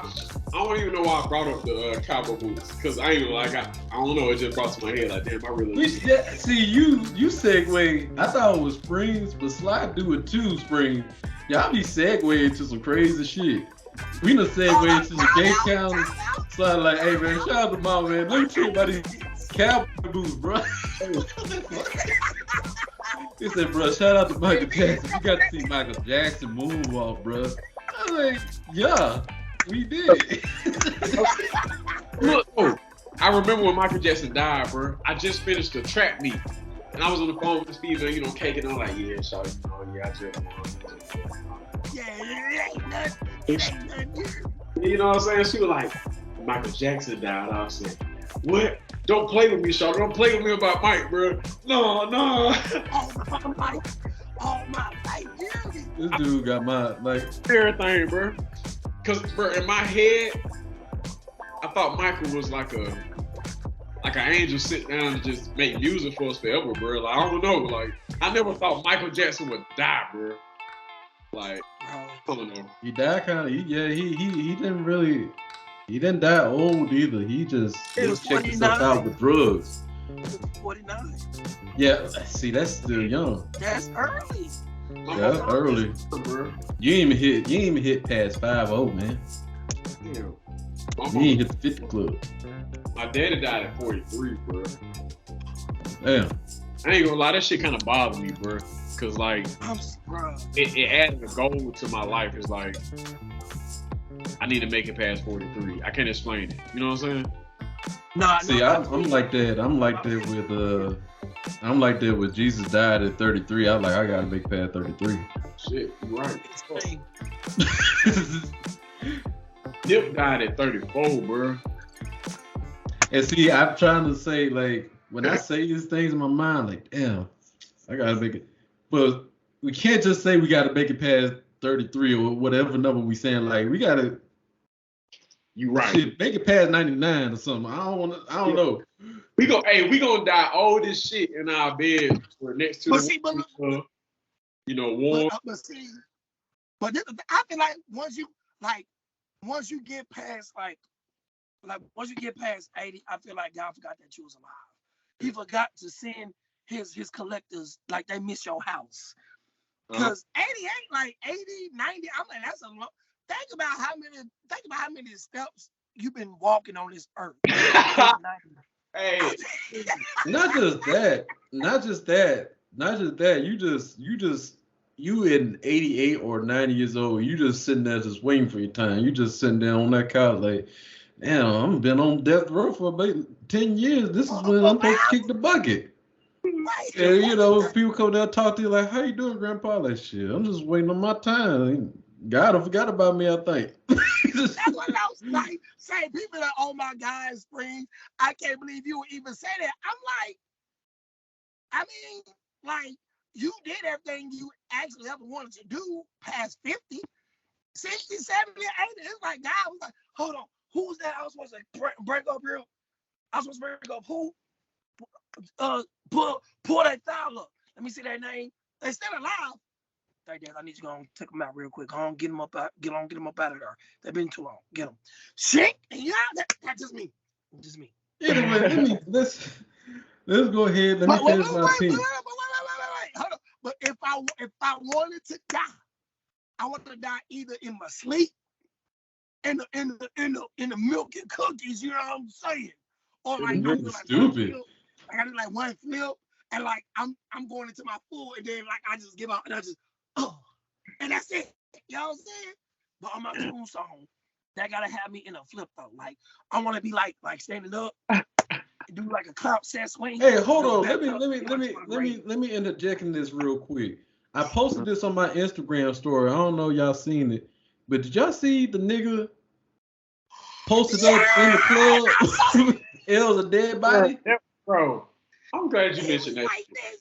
[SPEAKER 3] I brought up the cowboy boots. Cause I ain't like I don't know. It just brought to my head like, damn, I really.
[SPEAKER 1] See, you segue. I thought it was Springs, but Slide do it too. Springs. Y'all be segueing to some crazy shit. We done segue into the gay county. Slide like, hey man, shout out to mom, man. Let me tell you about these cowboy boots, bro. He said, bro, shout out to Michael Jackson. You got to see Michael Jackson moonwalk, bro. I was like, yeah, we did.
[SPEAKER 3] Look, I remember when Michael Jackson died, bro. I just finished the track meet. And I was on the phone with this female, cake, and I'm like, yeah, shawty, I just won.
[SPEAKER 2] Yeah, ain't nothing.
[SPEAKER 3] You know what I'm saying? She was like, Michael Jackson died. I was like, what? Don't play with me, shawty. Don't play with me about Mike, bro. No.
[SPEAKER 2] Oh my life,
[SPEAKER 1] This dude got my, like,
[SPEAKER 3] everything, bro. Cause, bro, in my head, I thought Michael was like an angel sit down and just make music for us forever, bro. Like, I don't know. Like, I never thought Michael Jackson would die, bro. Like, I don't know.
[SPEAKER 1] He died kind of, he didn't die old either. He just checked himself out with drugs.
[SPEAKER 2] 49.
[SPEAKER 1] Yeah, see, that's still young.
[SPEAKER 2] That's early.
[SPEAKER 1] Yeah, early.
[SPEAKER 3] Bro.
[SPEAKER 1] You ain't even hit past 50, man.
[SPEAKER 3] Yeah.
[SPEAKER 1] You ain't hit the 50 club.
[SPEAKER 3] My daddy died at 43, bro.
[SPEAKER 1] Damn.
[SPEAKER 3] I ain't gonna lie, that shit kind of bothered me, bro. Cause like, it added a goal to my life. It's like, I need to make it past 43. I can't explain it. You know what I'm saying?
[SPEAKER 1] See, I'm like that. I'm like that with Jesus died at 33. I'm like, I gotta make it past 33.
[SPEAKER 3] Shit, you right. Nip died at 34, bro.
[SPEAKER 1] And see, I'm trying to say, like, when I say these things in my mind, like, damn, I gotta make it. But we can't just say we gotta make it past 33 or whatever number we saying. Like, we gotta
[SPEAKER 3] You right.
[SPEAKER 1] Shit, make it past 99 or something. I don't know.
[SPEAKER 3] We gonna die old as shit in our bed next to warm.
[SPEAKER 2] But I feel like once you get past once you get past 80, I feel like God forgot that you was alive. He forgot to send his collectors, like they miss your house. Because 88, like 80, 90, I'm like, that's a long. Think about how many steps you've been walking on this earth.
[SPEAKER 3] Hey,
[SPEAKER 1] not just that. You in 88 or 90 years old, you just sitting there just waiting for your time. You just sitting there on that couch like, damn, I've been on death row for about 10 years. This is when I'm supposed to kick the bucket. And people come down and talk to you like, how you doing, Grandpa? Like, shit, I'm just waiting on my time. God forgot about me, I think.
[SPEAKER 2] That's what I was like. Saying people like, oh my God, Spring, I can't believe you would even say that. I'm like, you did everything you actually ever wanted to do past 50, 60, 70, 80. It's like God was like, hold on, who's that? I was supposed to break up here. I was supposed to break up who? Pull that dial up. Let me see that name. They still alive. 30 days. I need you to go and take them out real quick. Go on, get them up out of there. They've been too long. Get them. Shit. Yeah, that's just me. Just me.
[SPEAKER 1] Anyway, let's go ahead. Let me finish my opinion.
[SPEAKER 2] Wait. Hold on. But if I wanted to die, I want to die either in my sleep, in the milk and cookies. You know what I'm saying? Or like I'm
[SPEAKER 1] stupid.
[SPEAKER 2] I got to do like one flip, and like I'm going into my food, and then like I just give out, and I just and that's it. You know what I'm saying? But on my tune song, that gotta have me in a flip though. Like I want to be like standing up, do like a clout set swing.
[SPEAKER 1] Hey, hold on. Let me interject in this real quick. I posted this on my Instagram story. I don't know if y'all seen it, but did y'all see the nigga posted up in the club? It was a dead body.
[SPEAKER 3] Bro, I'm glad you mentioned that.
[SPEAKER 2] Like this.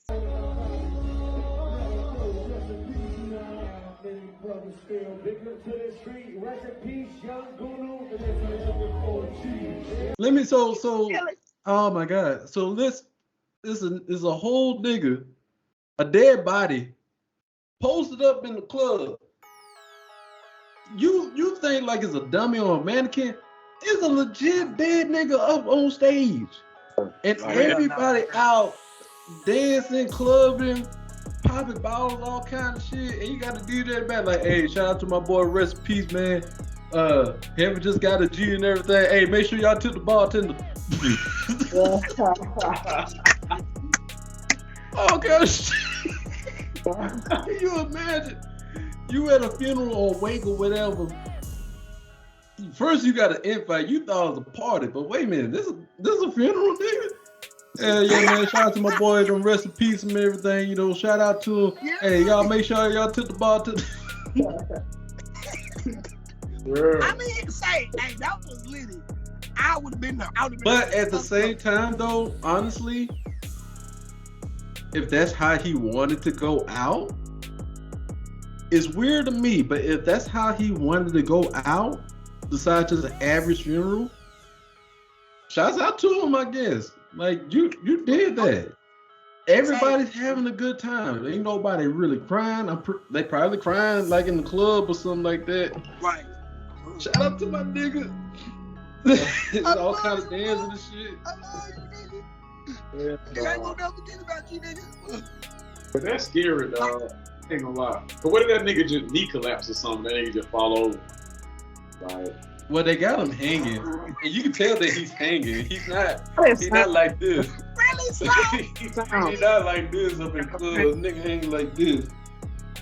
[SPEAKER 1] Let me so oh my God. So this is a whole nigga, a dead body, posted up in the club. You think like it's a dummy or a mannequin? It's a legit dead nigga up on stage. And everybody out dancing, clubbing, popping bottles, all kind of shit. And you got to do that back. Like, hey, shout out to my boy, rest in peace, man. Heaven just got a G and everything. Hey, make sure y'all tip the bartender. Oh gosh. Can you imagine? You at a funeral or wake or whatever. First you got an invite. You thought it was a party, but wait a minute, this is a funeral, nigga. Yeah, man. Shout out to my boys and rest in peace and everything. You know, shout out to them. Yeah. Hey, y'all make sure y'all tip the bartender.
[SPEAKER 2] I mean, say, hey, that was litty. I would have been there.
[SPEAKER 1] But at the same time, though, honestly, if that's how he wanted to go out, it's weird to me. But if that's how he wanted to go out, besides just an average funeral, shouts out to him, I guess. Like you did that. Everybody's having a good time. Ain't nobody really crying. They probably crying like in the club or something like that.
[SPEAKER 2] Right.
[SPEAKER 1] Shout out to my nigga. All kind of dancing and shit.
[SPEAKER 2] I love you, nigga. I ain't gonna never forget about you, nigga.
[SPEAKER 3] But that's scary, dog. Ain't gonna lie. But what if that nigga just knee collapse or something? That nigga just fall over. Like.
[SPEAKER 1] Well, they got him hanging, and you can tell that he's hanging. He's not like this.
[SPEAKER 2] Really slow.
[SPEAKER 1] He's not like this up in clubs. Nigga hanging like this.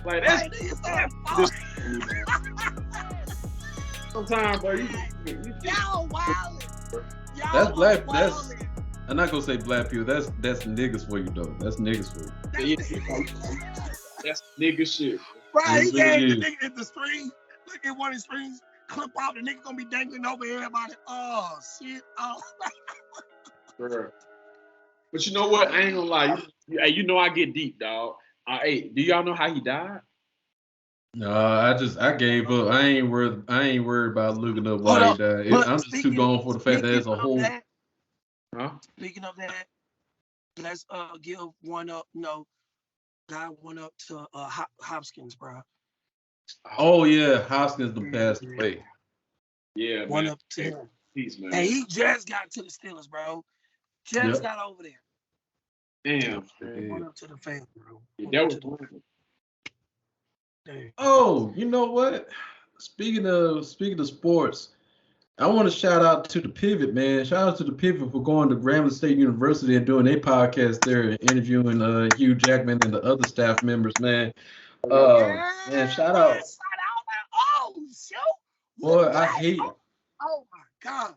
[SPEAKER 3] Like that's. Sometimes, bro,
[SPEAKER 2] y'all wild.
[SPEAKER 1] That's black. That's. I'm not gonna say black people. That's niggas for you though. That's niggas for you.
[SPEAKER 3] That's nigga shit.
[SPEAKER 2] Right, he gave the nigga at the string. Look at one of the strings. Clip out, the nigga gonna be dangling over everybody. Oh shit! Oh.
[SPEAKER 3] But you know what? I ain't gonna lie. You know I get deep, dog. Hey, do y'all know how he died?
[SPEAKER 1] No, I gave up. I ain't worried about looking up
[SPEAKER 2] Hold
[SPEAKER 1] why he
[SPEAKER 2] up.
[SPEAKER 1] died.
[SPEAKER 2] But
[SPEAKER 1] I'm just too gone for the fact that it's a whole.
[SPEAKER 3] Huh?
[SPEAKER 2] Speaking of that, let's give one up. No, guy one up to Hopkins, bro.
[SPEAKER 1] Oh yeah, Hoskins the passed away.
[SPEAKER 3] Yeah,
[SPEAKER 2] One
[SPEAKER 3] man.
[SPEAKER 2] up to him.
[SPEAKER 3] Peace, man.
[SPEAKER 2] And he just got to the Steelers, bro. Just got over there.
[SPEAKER 3] Damn.
[SPEAKER 2] One up to the fans, bro.
[SPEAKER 3] Yeah,
[SPEAKER 2] One
[SPEAKER 3] that
[SPEAKER 2] up
[SPEAKER 3] was
[SPEAKER 2] to the
[SPEAKER 3] wonderful.
[SPEAKER 2] damn.
[SPEAKER 1] Oh, you know what? Speaking of sports, I want to shout out to the Pivot, man. Shout out to the Pivot for going to Grambling State University and doing their podcast there, and interviewing Hugh Jackman and the other staff members, man. Man, shout out.
[SPEAKER 2] Oh, shoot.
[SPEAKER 1] Boy, I hate.
[SPEAKER 2] Oh my God.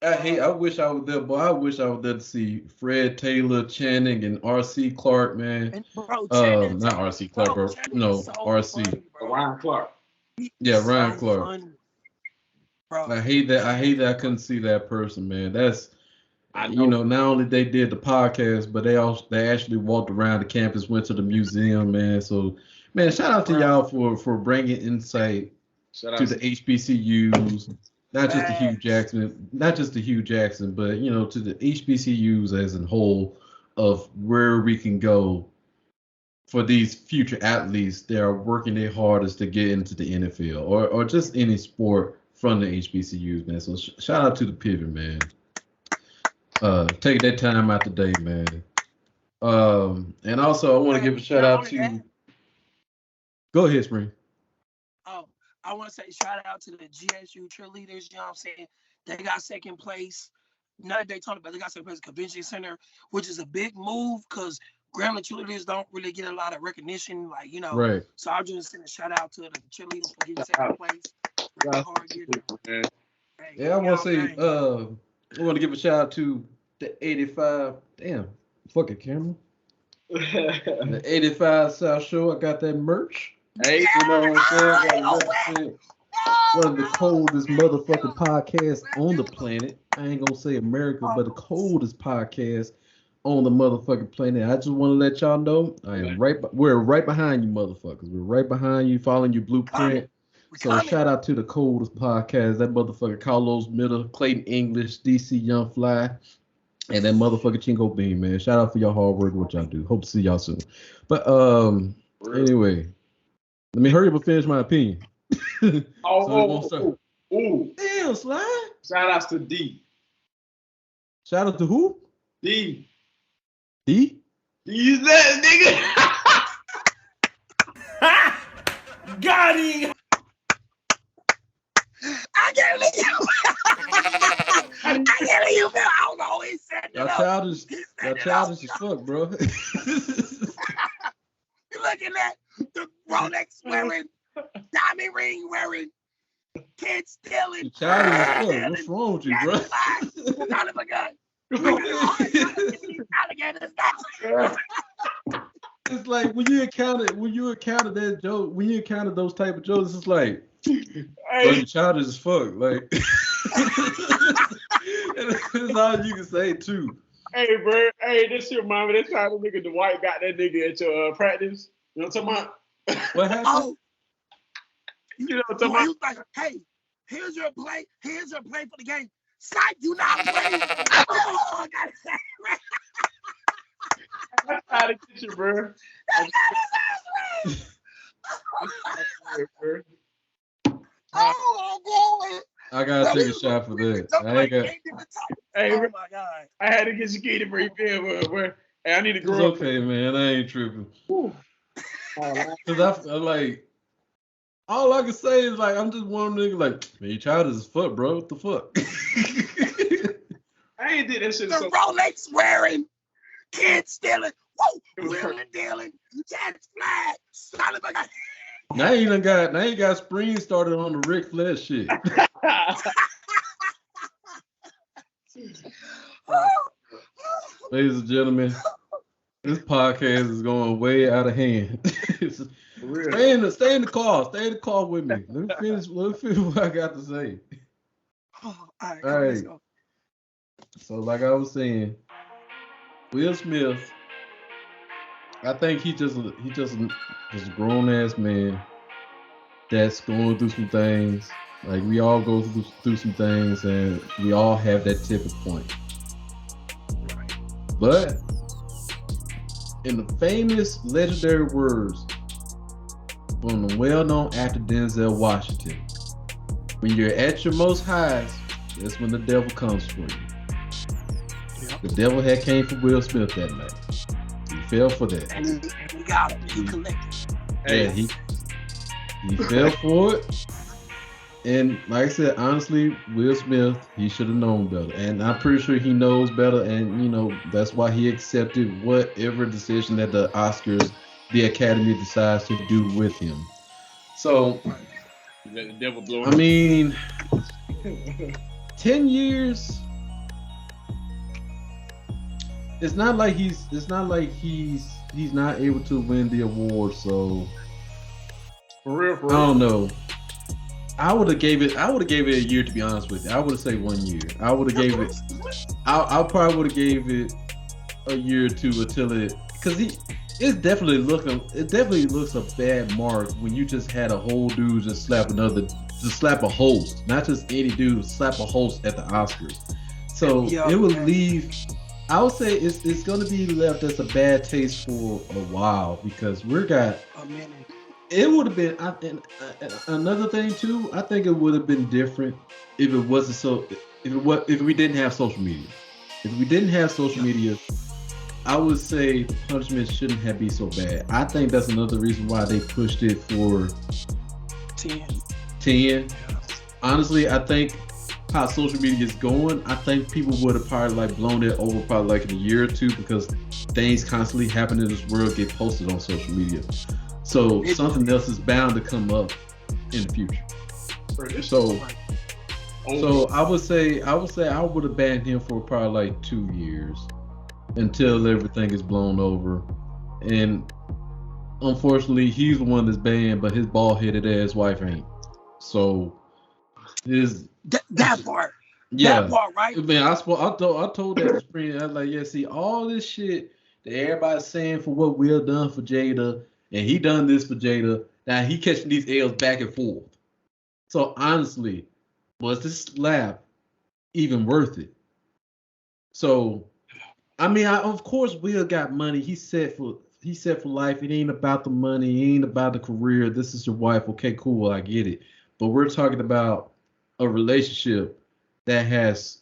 [SPEAKER 1] I wish I was there, boy. I wish I was there to see Fred Taylor, Channing, and R.C. Clark, man.
[SPEAKER 2] And bro, Channing,
[SPEAKER 1] Not R.C. Clark, bro. No,
[SPEAKER 2] so
[SPEAKER 1] R.C.
[SPEAKER 2] funny, bro.
[SPEAKER 3] Ryan Clark.
[SPEAKER 1] Yeah, Ryan
[SPEAKER 2] So
[SPEAKER 1] Clark.
[SPEAKER 2] funny, bro.
[SPEAKER 1] I hate that. I couldn't see that person, man. That's
[SPEAKER 3] I know.
[SPEAKER 1] you know. Not only they did the podcast, but they actually walked around the campus, went to the museum, man. So, man, shout out to y'all for bringing insight
[SPEAKER 3] Shout out
[SPEAKER 1] to the HBCUs. Not just the Hugh Jackson, but you know, to the HBCUs as a whole of where we can go for these future athletes that are working their hardest to get into the NFL or just any sport from the HBCUs, man. So shout out to the Pivot, man. Take that time out today, man. And also I want to give a shout out to. Go ahead, Spring.
[SPEAKER 2] Oh, I want to say shout out to the GSU cheerleaders. You know what I'm saying? They got second place. Not Daytona, but they got second place at Convention Center, which is a big move because Grambling cheerleaders don't really get a lot of recognition, like, you know.
[SPEAKER 1] Right.
[SPEAKER 2] So I'll just send a shout out to the cheerleaders for getting second place.
[SPEAKER 1] Yeah, I want to say, I want to give a shout out to the 85. Damn, fucking camera. The 85 South Shore. I got that merch.
[SPEAKER 3] Hey,
[SPEAKER 1] you know what I'm saying? One of the coldest motherfucking podcasts on the planet. I ain't gonna say America, but the coldest podcast on the motherfucking planet. I just want to let y'all know we're right behind you, motherfuckers. We're right behind you, following your blueprint. So shout out to the coldest podcast. That motherfucker Carlos Middle, Clayton English, DC Young Fly, and that motherfucker Chingo Bean, man. Shout out for your hard work, what y'all do. Hope to see y'all soon. But anyway, let me hurry up and finish my opinion.
[SPEAKER 3] Ooh.
[SPEAKER 1] Damn, Slide.
[SPEAKER 3] Shout outs to D.
[SPEAKER 1] Shout out to who?
[SPEAKER 3] D.
[SPEAKER 1] D?
[SPEAKER 3] He's that nigga.
[SPEAKER 6] Got him.
[SPEAKER 2] I can't leave you. I can't leave you, man. I don't know. He said
[SPEAKER 1] Y'all childish as fuck, bro.
[SPEAKER 2] You looking at the Rolex wearing, diamond ring wearing, kids stealing.
[SPEAKER 1] You childish as fuck. What's wrong with you, bro?
[SPEAKER 2] Son of a gun.
[SPEAKER 1] It's like when you encounter that joke, when you encounter those type of jokes, it's like, bro, you childish as fuck. Like, that's all you can say too.
[SPEAKER 3] Hey, bro. Hey, this shit remind me. That's how the nigga Dwight got that nigga at your practice. You know what I'm talking about?
[SPEAKER 1] What happened?
[SPEAKER 2] Oh,
[SPEAKER 3] You know what I'm talking about?
[SPEAKER 2] like, hey, here's your play. Here's your play for the game. Psych, you not playing. Oh, I got it.
[SPEAKER 3] I'm trying to get you, bro.
[SPEAKER 2] Oh,
[SPEAKER 1] I gotta take a shot for that.
[SPEAKER 3] Hey,
[SPEAKER 2] oh my God.
[SPEAKER 3] I had to get you keyed for you feel, bro. Hey, I need to
[SPEAKER 1] It's
[SPEAKER 3] grow up.
[SPEAKER 1] okay, man. I ain't tripping. Cause I like all I can say is like I'm just one nigga like, man, you childish as fuck, bro. What the fuck?
[SPEAKER 3] I ain't did that shit.
[SPEAKER 2] The Rolex wearing, kids stealing, wheeling dealing, jets flag, son of a gun.
[SPEAKER 1] Now you got Spring started on the Ric Flair shit. Ladies and gentlemen, this podcast is going way out of hand. Stay in the car. Stay in the car with me. Let me finish what I got to say.
[SPEAKER 2] All right,
[SPEAKER 1] Let's go. So like I was saying, Will Smith, I think he just a grown ass man
[SPEAKER 6] that's going through some things. Like we all go through some things, and we all have that tipping point. But in the famous legendary words from the well-known actor Denzel Washington, when you're at your most highs, that's when the devil comes for you. Yep. The devil had came for Will Smith that night. He fell for that.
[SPEAKER 2] And he got him. He collected.
[SPEAKER 6] Yeah, he fell for it. And like I said, honestly, Will Smith, he should have known better. And I'm pretty sure he knows better. And, that's why he accepted whatever decision that the Oscars, the Academy decides to do with him. So,
[SPEAKER 3] let the devil blow
[SPEAKER 6] I mean, 10 years. It's not like he's not able to win the award. So,
[SPEAKER 3] for real.
[SPEAKER 6] I don't know. I would have gave it a year, to be honest with you. I would have said 1 year. I would have gave it. I probably would have gave it a year or two until because it definitely looks a bad mark when you just had a whole dude just slap a host, not just any dude, slap a host at the Oscars. So it would leave. I would say it's going to be left as a bad taste for a while because we got
[SPEAKER 2] a minute.
[SPEAKER 6] It would have been another thing too. I think it would have been different if it wasn't so. If we didn't have social media. If we didn't have social media, I would say the punishment shouldn't have been so bad. I think that's another reason why they pushed it for 10. Honestly, I think how social media is going, I think people would have probably blown it over probably in a year or two because things constantly happen in this world get posted on social media. So something else is bound to come up in the future. So I would say I would have banned him for probably 2 years until everything is blown over. And unfortunately, he's the one that's banned, but his bald-headed ass wife ain't. So
[SPEAKER 2] that part.
[SPEAKER 6] Yeah,
[SPEAKER 2] that part, right?
[SPEAKER 6] Man, I told that to Spring. I was like, see, all this shit that everybody's saying for what Will done for Jada. And he done this for Jada. Now he catching these L's back and forth. So honestly, was this slap even worth it? So, I mean, of course, Will got money. He's set for life. It ain't about the money. It ain't about the career. This is your wife. Okay, cool. I get it. But we're talking about a relationship that has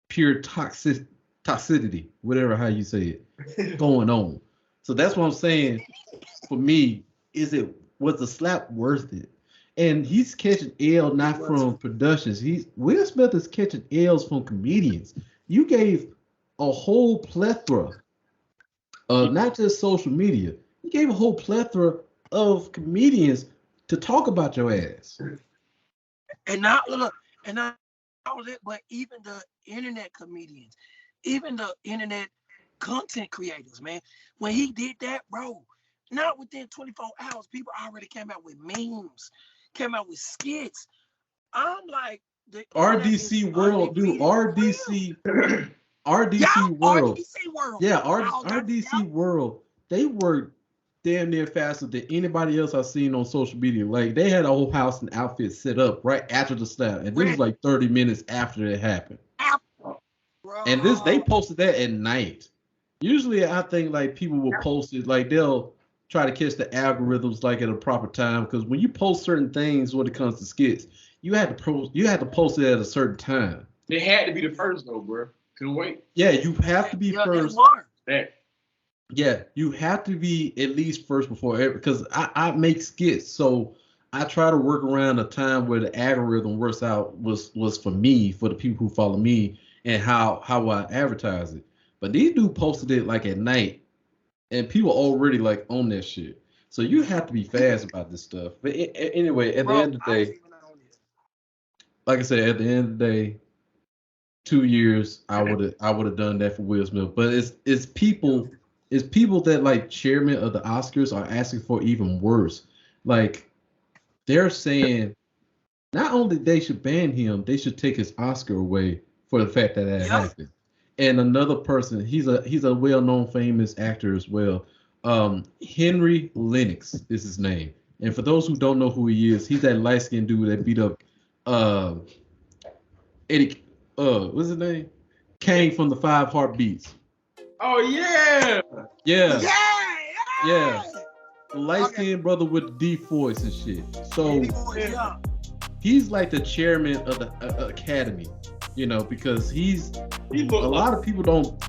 [SPEAKER 6] pure toxicity, whatever how you say it, going on. So that's what I'm saying. For me, was the slap worth it? And he's catching L not from productions. Will Smith is catching L's from comedians. You gave a whole plethora of not just social media. You gave a whole plethora of comedians to talk about your ass.
[SPEAKER 2] And not it, but even the internet comedians, even the internet content creators, man. When he did that, bro, not within 24 hours, people already came out with memes, came out with skits. I'm like, the
[SPEAKER 6] RDC World, dude. RDC World.
[SPEAKER 2] RDC World.
[SPEAKER 6] Yeah, RDC World. They were damn near faster than anybody else I've seen on social media. Like they had a whole house and outfit set up right after the slap, and this was 30 minutes after it happened.
[SPEAKER 2] Bro.
[SPEAKER 6] And they posted that at night. Usually, I think people will post it they'll try to catch the algorithms at a proper time because when you post certain things when it comes to skits, you have to post it at a certain time.
[SPEAKER 3] They had to be the first though, bro. Couldn't wait.
[SPEAKER 6] Yeah, you have to be first. Yeah, you have to be at least first before because I make skits, so I try to work around a time where the algorithm works out was for me, for the people who follow me, and how I advertise it. But these dudes posted it at night, and people already on that shit. So you have to be fast about this stuff. But anyway, at the end of the day, like I said, at the end of the day, 2 years I would have done that for Will Smith. But it's people that chairman of the Oscars are asking for even worse. They're saying not only they should ban him, they should take his Oscar away for the fact that happened. And another person, he's a well-known famous actor as well. Henry Lennox is his name. And for those who don't know who he is, he's that light skinned dude that beat up Eddie. What's his name? Kane from the Five Heartbeats.
[SPEAKER 3] Oh yeah.
[SPEAKER 6] Yeah.
[SPEAKER 2] Yeah.
[SPEAKER 6] Yeah. The light skinned brother with the deep voice and shit. So he's like the chairman of the academy, you know, because a lot of people don't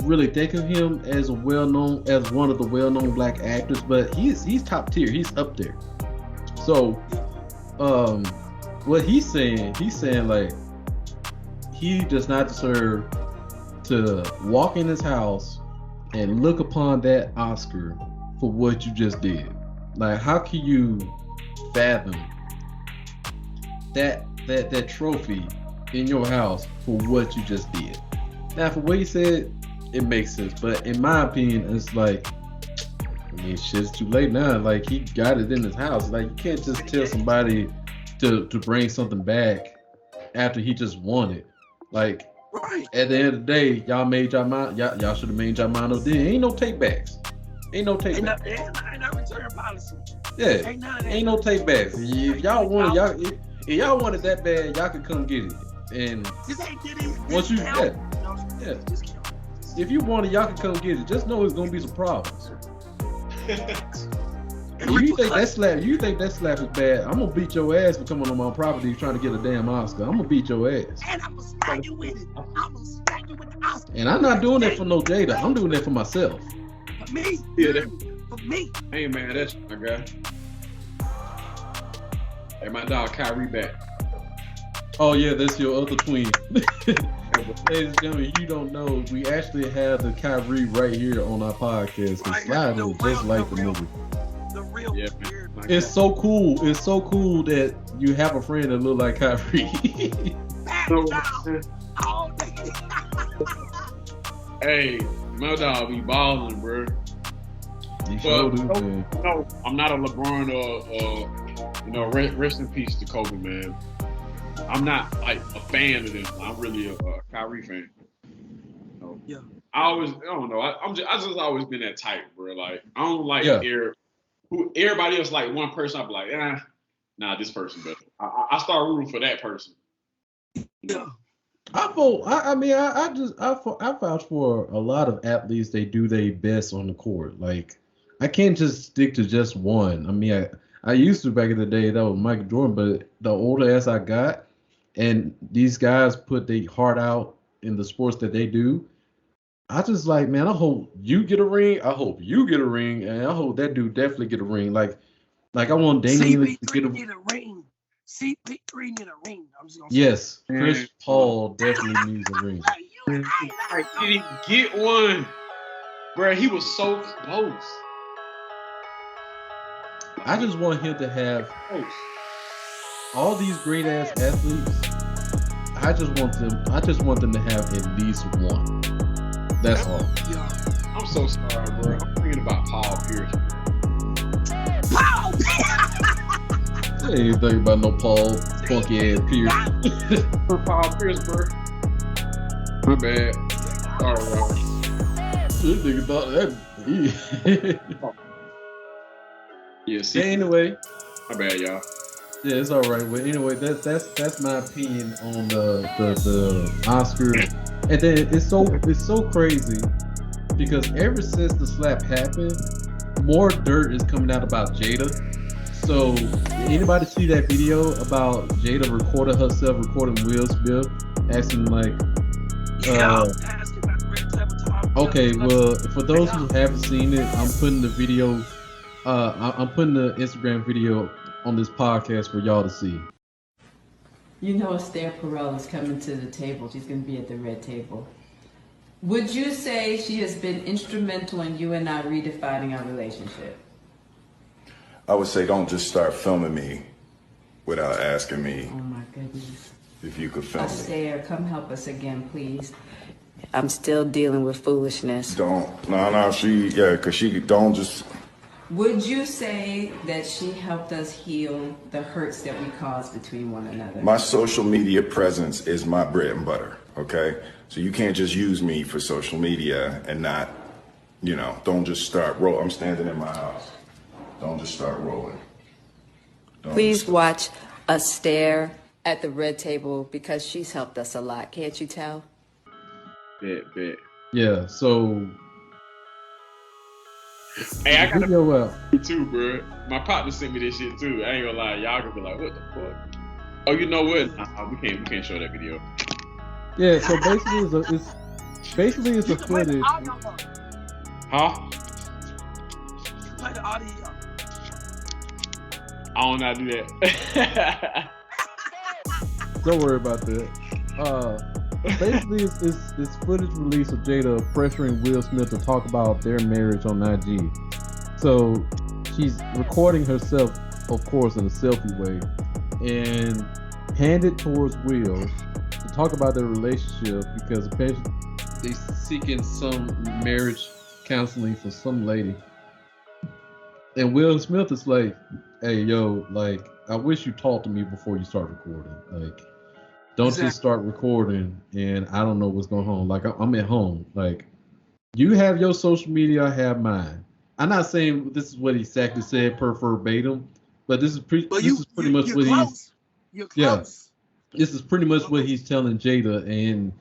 [SPEAKER 6] really think of him as one of the well-known black actors, but he's top tier. He's up there. So, what he's saying like he does not deserve to walk in his house and look upon that Oscar for what you just did. Like, how can you fathom that trophy in your house for what you just did? Now, for what he said, it makes sense, but in my opinion, it's like, I mean, shit's too late now. Like, he got it in his house. Like, you can't just tell somebody to bring something back after he just won it. Like, at the end of the day, y'all made y'all mind. Y'all should have made y'all mind up. There ain't no takebacks. Ain't no takebacks.
[SPEAKER 2] Ain't no return policy.
[SPEAKER 6] Yeah, ain't no takebacks. If y'all want it, if y'all want it that bad, y'all can come get it. And once you if you want it, y'all can come get it. Just know it's gonna be some problems. You think that slap is bad? I'm gonna beat your ass for coming on my property trying to get a damn Oscar. I'm gonna beat your ass. And I'm gonna smack you with it. I'm gonna smack you with the Oscar. And I'm not doing that for no Jada. I'm doing that for myself.
[SPEAKER 2] For me.
[SPEAKER 3] Yeah,
[SPEAKER 2] for me.
[SPEAKER 3] Hey man, that's my guy. Hey, my dog Kyrie back.
[SPEAKER 6] Oh yeah, that's your other twin. Ladies and gentlemen, you don't know, we actually have the Kyrie right here on our podcast. It's just like the movie.
[SPEAKER 2] The real
[SPEAKER 3] weird.
[SPEAKER 6] It's so cool. It's so cool that you have a friend that look like Kyrie.
[SPEAKER 3] Hey, my dog be balling, bro. No, I'm not a LeBron or rest in peace to Kobe, man. I'm not like a fan of them. I'm really a Kyrie fan.
[SPEAKER 2] Yeah.
[SPEAKER 3] I don't know. I just always been that type, bro. Like, I don't like everybody else like one person. I'll be like, nah, this person better. I start rooting for that person.
[SPEAKER 2] Yeah.
[SPEAKER 6] I vouch for a lot of athletes. They do their best on the court. Like, I can't just stick to just one. I mean, I used to back in the day. That was Michael Jordan. But the older as I got, and these guys put their heart out in the sports that they do, I just like, man, I hope you get a ring. I hope you get a ring, and I hope that dude definitely get a ring. Like I want Damian to get a
[SPEAKER 2] ring. CP3 need a ring. I'm just gonna say.
[SPEAKER 6] Yes, Chris Paul definitely needs a ring.
[SPEAKER 3] I didn't get one, bro. He was so close.
[SPEAKER 6] I just want him to have all these great ass athletes. I just want them to have at least one. That's all.
[SPEAKER 3] I'm so sorry, bro. I'm thinking about Paul Pierce.
[SPEAKER 2] Paul
[SPEAKER 6] I ain't thinking about no Paul funky ass Pierce.
[SPEAKER 3] Paul Pierce, bro. My bad. Sorry, bro.
[SPEAKER 6] This nigga thought that.
[SPEAKER 3] Yeah. See.
[SPEAKER 6] Anyway.
[SPEAKER 3] My bad, y'all.
[SPEAKER 6] Yeah, it's all right. Well, anyway, that's my opinion on the Oscar. And then it's so crazy because ever since the slap happened, more dirt is coming out about Jada. So anybody see that video about Jada recording Will Smith asking like okay, well, for those who haven't seen it, I'm putting the video I'm putting the Instagram video on this podcast for y'all to see.
[SPEAKER 7] You know Esther Perel is coming to the table. She's going to be at the red table. Would you say she has been instrumental in you and I redefining our relationship?
[SPEAKER 8] I would say don't just start filming me without asking me.
[SPEAKER 7] Oh my goodness.
[SPEAKER 8] If you could film me.
[SPEAKER 7] Esther, come help us again, please. I'm still dealing with foolishness.
[SPEAKER 8] Because she don't just...
[SPEAKER 7] Would you say that she helped us heal the hurts that we caused between one another?
[SPEAKER 8] My social media presence is my bread and butter, okay? So you can't just use me for social media and not, don't just start rolling. I'm standing in my house. Don't just start rolling.
[SPEAKER 7] Please watch us stare at the red table because she's helped us a lot. Can't you tell?
[SPEAKER 3] Bet.
[SPEAKER 6] Yeah, so
[SPEAKER 3] Hey, I got
[SPEAKER 6] video out.
[SPEAKER 3] a too, bro. My partner sent me this shit too. I ain't gonna lie, y'all gonna be like, what the fuck? Oh, you know what? Nah, we can't show that video.
[SPEAKER 6] Yeah, so basically it's a footage.
[SPEAKER 3] Huh?
[SPEAKER 2] Play the audio.
[SPEAKER 3] I don't know how to do that.
[SPEAKER 6] Don't worry about that. Basically it's footage release of Jada pressuring Will Smith to talk about their marriage on IG. So she's recording herself, of course, in a selfie way, and hand it towards Will to talk about their relationship because apparently they seeking some marriage counseling for some lady. And Will Smith is like, hey, yo, like, I wish you talked to me before you start recording. Like, don't just start recording and I don't know what's going on. Like, I'm at home. Like, you have your social media, I have mine. I'm not saying this is what he exactly said per verbatim, but this is pretty much what
[SPEAKER 2] You're close.
[SPEAKER 6] Yeah, this is pretty much what he's telling Jada, and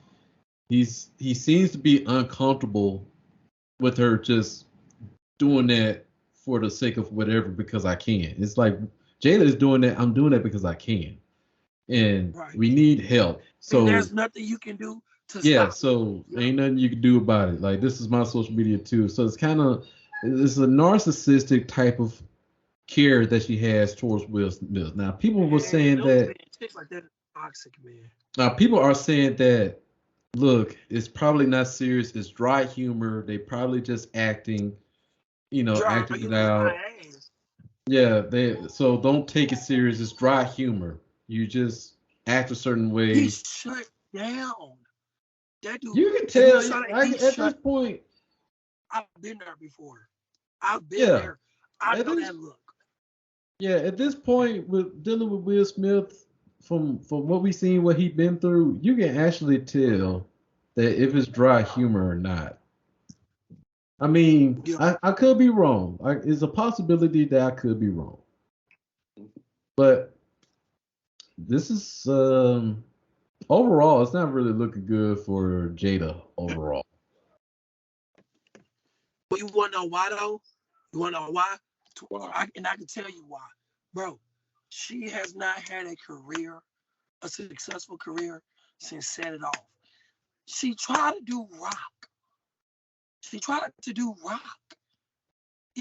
[SPEAKER 6] he seems to be uncomfortable with her just doing that for the sake of whatever because I can. It's like Jada is doing that. I'm doing that because I can, and we need help. So
[SPEAKER 2] and there's nothing you can do to stop.
[SPEAKER 6] So ain't nothing you can do about it. Like, this is my social media too. So it's a narcissistic type of care that she has towards Will Smith. Now, people were saying that.
[SPEAKER 2] Like that toxic, man.
[SPEAKER 6] Now, people are saying that, look, it's probably not serious. It's dry humor. They probably just acting, acting it out. Yeah, so don't take it serious. It's dry humor. You just act a certain way.
[SPEAKER 2] He shut down. That dude.
[SPEAKER 6] You can tell. At this point,
[SPEAKER 2] I've been there before. I've been there. I know that look.
[SPEAKER 6] Yeah, at this point, with dealing with Will Smith, from what we've seen, what he's been through, you can actually tell that if it's dry humor or not. I mean, I could be wrong. It's a possibility that I could be wrong. But this is overall, it's not really looking good for Jada overall.
[SPEAKER 2] But you want to know why though? You want to know why? And I can tell you why, bro. She has not had a successful career since Set It Off. She tried to do rock.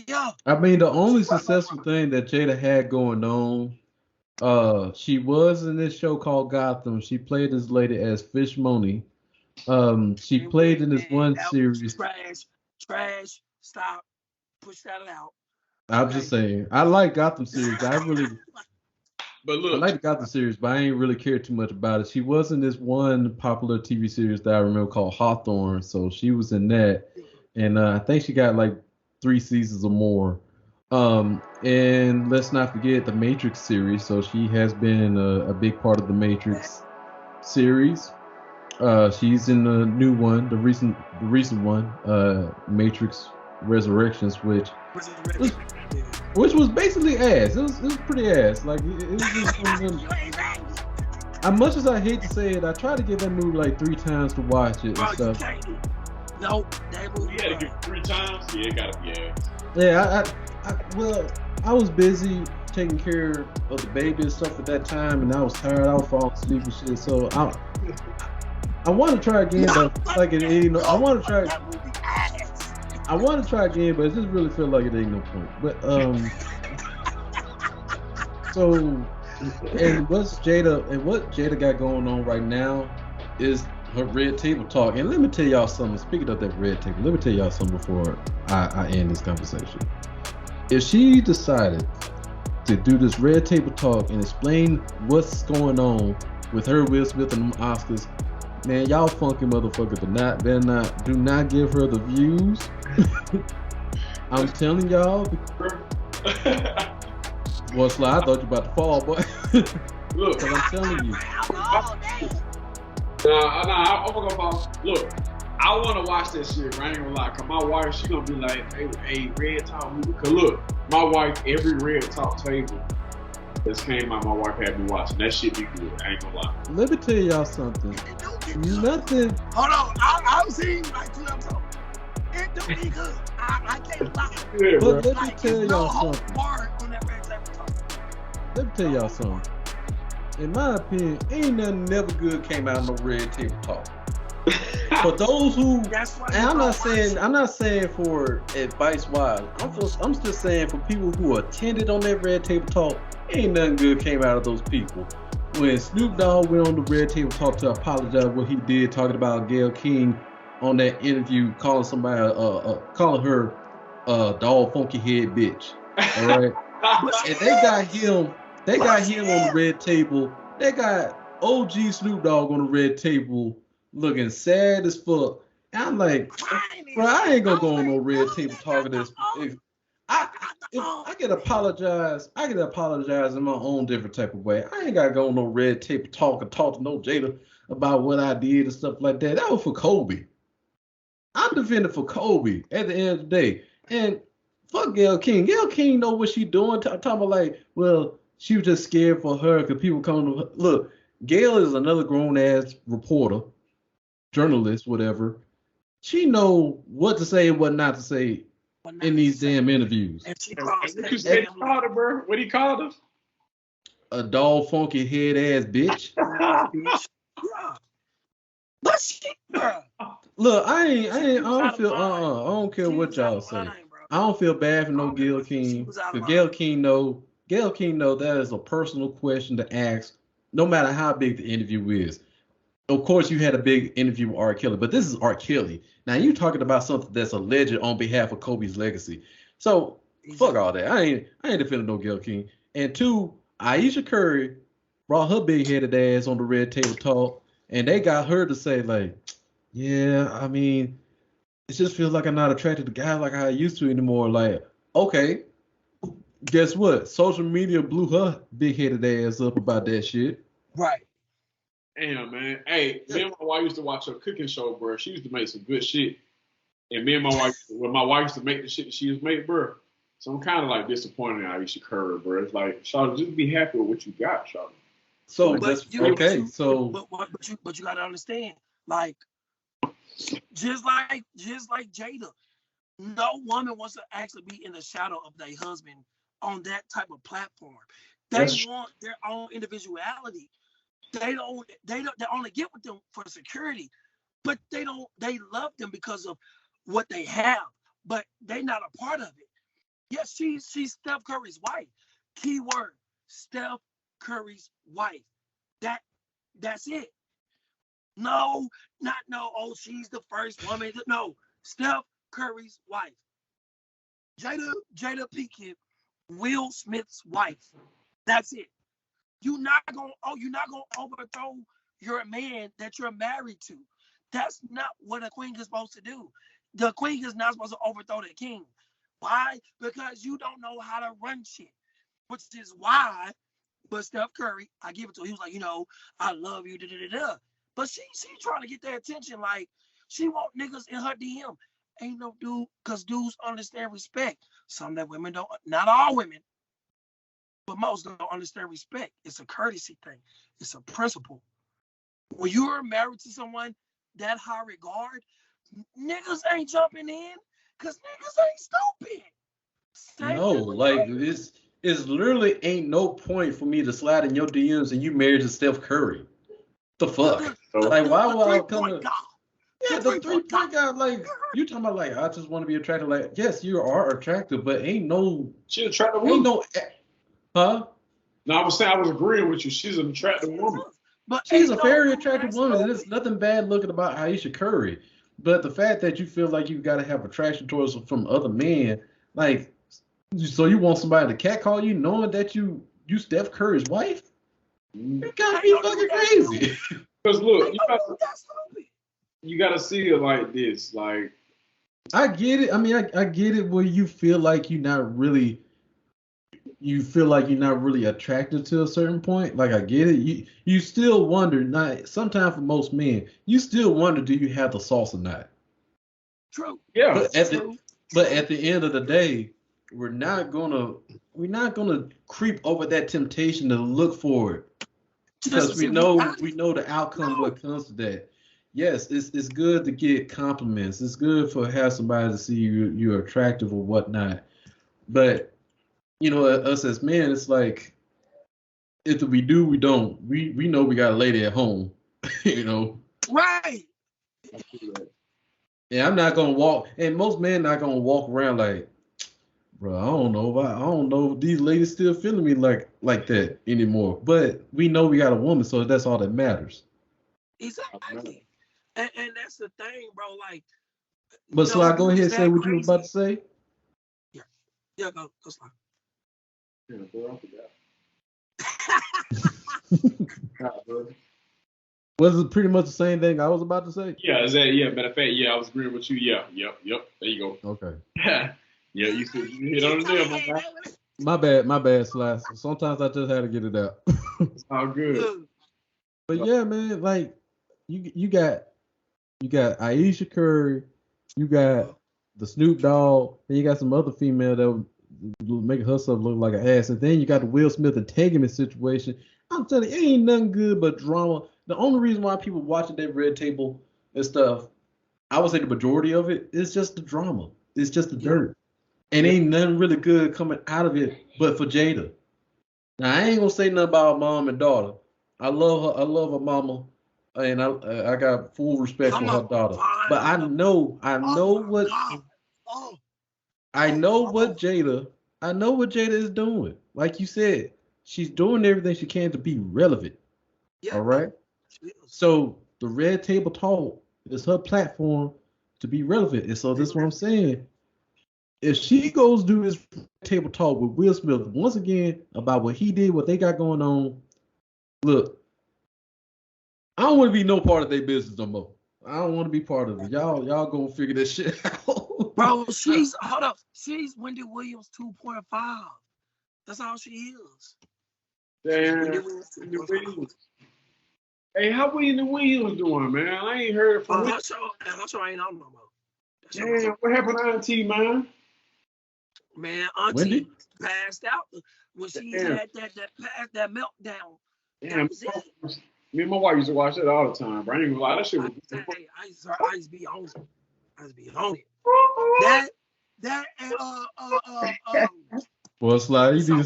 [SPEAKER 2] Yeah.
[SPEAKER 6] I mean, the only successful thing that Jada had going on, she was in this show called Gotham. She played this lady as Fish Money. She played in this one series.
[SPEAKER 2] Trash. Stop. Push that out.
[SPEAKER 6] I'm just saying, I like Gotham series.
[SPEAKER 3] But look,
[SPEAKER 6] I like the Gotham series, but I ain't really cared too much about it. She was in this one popular TV series that I remember called Hawthorne, so she was in that, and I think she got like 3 seasons or more. And let's not forget the Matrix series. So she has been a big part of the Matrix series. She's in the new one, the recent one, Matrix Resurrections, which was basically ass. It was pretty ass. Like it was just one of them. As much as I hate to say it, I tried to give that movie like 3 times to watch it and stuff.
[SPEAKER 2] No, that movie.
[SPEAKER 3] You had to give it 3 times. Yeah, it gotta be ass.
[SPEAKER 6] Yeah, I was busy taking care of the baby and stuff at that time, and I was tired. I was falling asleep and shit. So I want to try again, but like it ain't. I want to try. I want to try again, but it just really feel like it ain't no point. But so and what Jada got going on right now is her red table talk. And let me tell y'all something. Speaking of that red table, let me tell y'all something before I end this conversation. If she decided to do this red table talk and explain what's going on with her, Will Smith, and them Oscars, man, y'all funky motherfuckers do not give her the views. I'm telling y'all. Well, Sly, I thought you about to fall, boy.
[SPEAKER 3] Look,
[SPEAKER 6] I'm telling you.
[SPEAKER 3] Nah, I'm gonna fall. Look, I want to watch that shit. I ain't gonna lie. Cause my wife, she gonna be like, hey, red talk movie. Cause look, my wife, every red talk table, This came out, my wife had me watching. That shit be good. I ain't gonna lie.
[SPEAKER 6] Let me tell y'all something.
[SPEAKER 2] It don't get good.
[SPEAKER 6] Nothing.
[SPEAKER 2] Hold on, I've seen like 2 episodes. It don't be good. I can't lie.
[SPEAKER 3] Yeah, bro.
[SPEAKER 6] But let me
[SPEAKER 2] Like,
[SPEAKER 6] tell
[SPEAKER 2] it's no
[SPEAKER 6] y'all
[SPEAKER 2] whole
[SPEAKER 6] something.
[SPEAKER 2] bar on that red table talk.
[SPEAKER 6] Let me tell y'all something. In my opinion, ain't nothing never good came out of no red table talk. For those who,
[SPEAKER 2] That's why
[SPEAKER 6] and I'm not saying for advice wise. I'm just saying for people who attended on that red table talk, ain't nothing good came out of those people. When Snoop Dogg went on the red table talk to apologize what he did, talking about Gayle King on that interview, calling somebody, calling her dog funky head bitch. All right, and they got him. They got him on the red table. They got OG Snoop Dogg on the red table, looking sad as fuck. And I'm like, bro, I ain't gonna go on no red table talking this. If I can apologize, in my own different type of way. I ain't gotta go on no red table talk and talk to no Jada about what I did and stuff like that. That was for Kobe. I'm defending for Kobe at the end of the day. And fuck Gayle King. Gayle King know what she doing. Talking about like, well, she was just scared for her because people come to her. Look, Gayle is another grown ass reporter, journalist, whatever. She know what to say and what not to say in these damn interviews.
[SPEAKER 2] If she
[SPEAKER 3] What you say he called her, bro? What he called her?
[SPEAKER 6] A dog funky head ass bitch.
[SPEAKER 2] bitch. Yeah. But she, bruh.
[SPEAKER 6] Look, I don't feel I don't care
[SPEAKER 2] She
[SPEAKER 6] what
[SPEAKER 2] was out
[SPEAKER 6] y'all
[SPEAKER 2] of
[SPEAKER 6] say.
[SPEAKER 2] line, bro.
[SPEAKER 6] I don't feel bad for no Gayle
[SPEAKER 2] She
[SPEAKER 6] King.
[SPEAKER 2] was out of
[SPEAKER 6] Because
[SPEAKER 2] line.
[SPEAKER 6] Gayle King know that is a personal question to ask, no matter how big the interview is. Of course, you had a big interview with R. Kelly, but this is R. Kelly. Now you talking about something that's alleged on behalf of Kobe's legacy. So fuck all that. I ain't defending no Gayle King. And two, Aisha Curry brought her big headed ass on the red table talk, and they got her to say like, yeah, I mean, it just feels like I'm not attracted to guys like I used to anymore. Like, okay, guess what? Social media blew her big headed ass up about that shit.
[SPEAKER 2] Right.
[SPEAKER 3] Damn, man. Hey, me and my wife used to watch her cooking show, bro. She used to make some good shit. And me and my wife, when my wife used to make the shit that she was making, bro. So I'm kind of like disappointed in Aisha Curry, bro. It's like, Shawty, just be happy with what you got, Shawty.
[SPEAKER 6] So
[SPEAKER 2] But
[SPEAKER 6] that's
[SPEAKER 2] you,
[SPEAKER 6] okay.
[SPEAKER 2] but
[SPEAKER 6] So
[SPEAKER 2] you gotta understand, like, just like Jada, no woman wants to actually be in the shadow of their husband on that type of platform. They
[SPEAKER 3] That's
[SPEAKER 2] want their own individuality. They only get with them for security, but they love them because of what they have, but they're not a part of it. Yes, she's Steph Curry's wife. Keyword, Steph Curry's wife. That's it. No, not no, oh, she's the first woman. No, Steph Curry's wife. Jada Pinkett, Will Smith's wife. That's it. You're not gonna overthrow your man that you're married to. That's not what a queen is supposed to do. The queen is not supposed to overthrow the king. Why? Because you don't know how to run shit. Which is why, but Steph Curry, I give it to him. He was like, I love you, da da da da. But she trying to get their attention. Like, she want niggas in her DM. Ain't no dude, because dudes understand respect. Some that women don't, not all women, but most don't understand respect. It's a courtesy thing. It's a principle. When you're married to someone that high regard, niggas ain't jumping in because niggas ain't stupid. Same
[SPEAKER 6] no,
[SPEAKER 2] thing with
[SPEAKER 6] like
[SPEAKER 2] Jada.
[SPEAKER 6] it's literally ain't no point for me to slide in your DMs and you married to Steph Curry. The fuck? Like, why would I come to? Yeah, the 3-point guy, like, you talking about, like, I just want to be attractive. Like, yes, you are attractive, but
[SPEAKER 3] she attractive
[SPEAKER 6] ain't
[SPEAKER 3] woman.
[SPEAKER 6] no, huh?
[SPEAKER 3] No, I was saying I was agreeing with you. She's an attractive woman.
[SPEAKER 2] But
[SPEAKER 6] She's a very attractive woman, and there's nothing bad looking about Aisha Curry. But the fact that you feel like you got to have attraction towards from other men, like, so you want somebody to catcall you knowing that you Steph Curry's wife? You gotta be fucking crazy.
[SPEAKER 3] Because look, you gotta see it like this. Like,
[SPEAKER 6] I get it. I mean, I get it where you feel like you're not really attracted to a certain point. Like, I get it. You still wonder, not sometimes for most men, you still wonder, do you have the sauce or not?
[SPEAKER 2] True.
[SPEAKER 3] Yeah.
[SPEAKER 6] But at the end of the day, we're not gonna creep over that temptation to look for it because we know the outcome what comes to that. Yes, it's good to get compliments. It's good for have somebody to see you're attractive or whatnot. But you know, us as men, it's like if we do, we don't. We know we got a lady at home, you know.
[SPEAKER 2] Right.
[SPEAKER 6] And I'm not gonna walk, and most men not gonna walk around like, bro, I don't know if these ladies still feeling me like that anymore. But we know we got a woman, so that's all that matters.
[SPEAKER 2] Exactly. And that's the thing, bro. Like,
[SPEAKER 6] but Sly, go ahead and say what you were about to say.
[SPEAKER 2] Yeah, go Sly.
[SPEAKER 3] Yeah, bro, I forgot.
[SPEAKER 6] Was it pretty much the same thing I was about to say?
[SPEAKER 3] Yeah, matter of fact, yeah, I was agreeing with you. Yeah, yep. There you go.
[SPEAKER 6] Okay.
[SPEAKER 3] Yeah, you hit on the nail, my guy.
[SPEAKER 6] My bad, Sly. Sometimes I just had to get it out.
[SPEAKER 3] It's all good.
[SPEAKER 6] But yeah, man, like you got Aisha Curry, you got the Snoop Dogg, then you got some other female that making herself look like an ass, and then you got the Will Smith entanglement situation. I'm telling you, it ain't nothing good but drama. The only reason why people watching that Red Table and stuff, I would say the majority of it is just the drama. It's just the dirt. And ain't nothing really good coming out of it but for Jada. Now, I ain't going to say nothing about mom and daughter. I love her mama, and I got full respect for her daughter. But I know what Jada is doing. Like you said, she's doing everything she can to be relevant. Yeah. All right. So the Red Table Talk is her platform to be relevant. And so this is what I'm saying. If she goes do this table talk with Will Smith once again about what he did, what they got going on, look, I don't want to be no part of their business no more. I don't want to be part of it. Y'all gonna figure this shit out.
[SPEAKER 2] Bro, she's Wendy Williams 2.5. That's all she is.
[SPEAKER 3] Damn. Hey, how Wendy Williams doing, man? I ain't heard from her.
[SPEAKER 2] Her show ain't on no more.
[SPEAKER 3] Damn, what happened to Auntie, man?
[SPEAKER 2] Man, Auntie passed out when she had that meltdown.
[SPEAKER 3] Damn, me and my wife used to watch it all the time, bro. I ain't gonna lie, that shit was.
[SPEAKER 2] I used to be on it. That and
[SPEAKER 6] well, Sly, you do.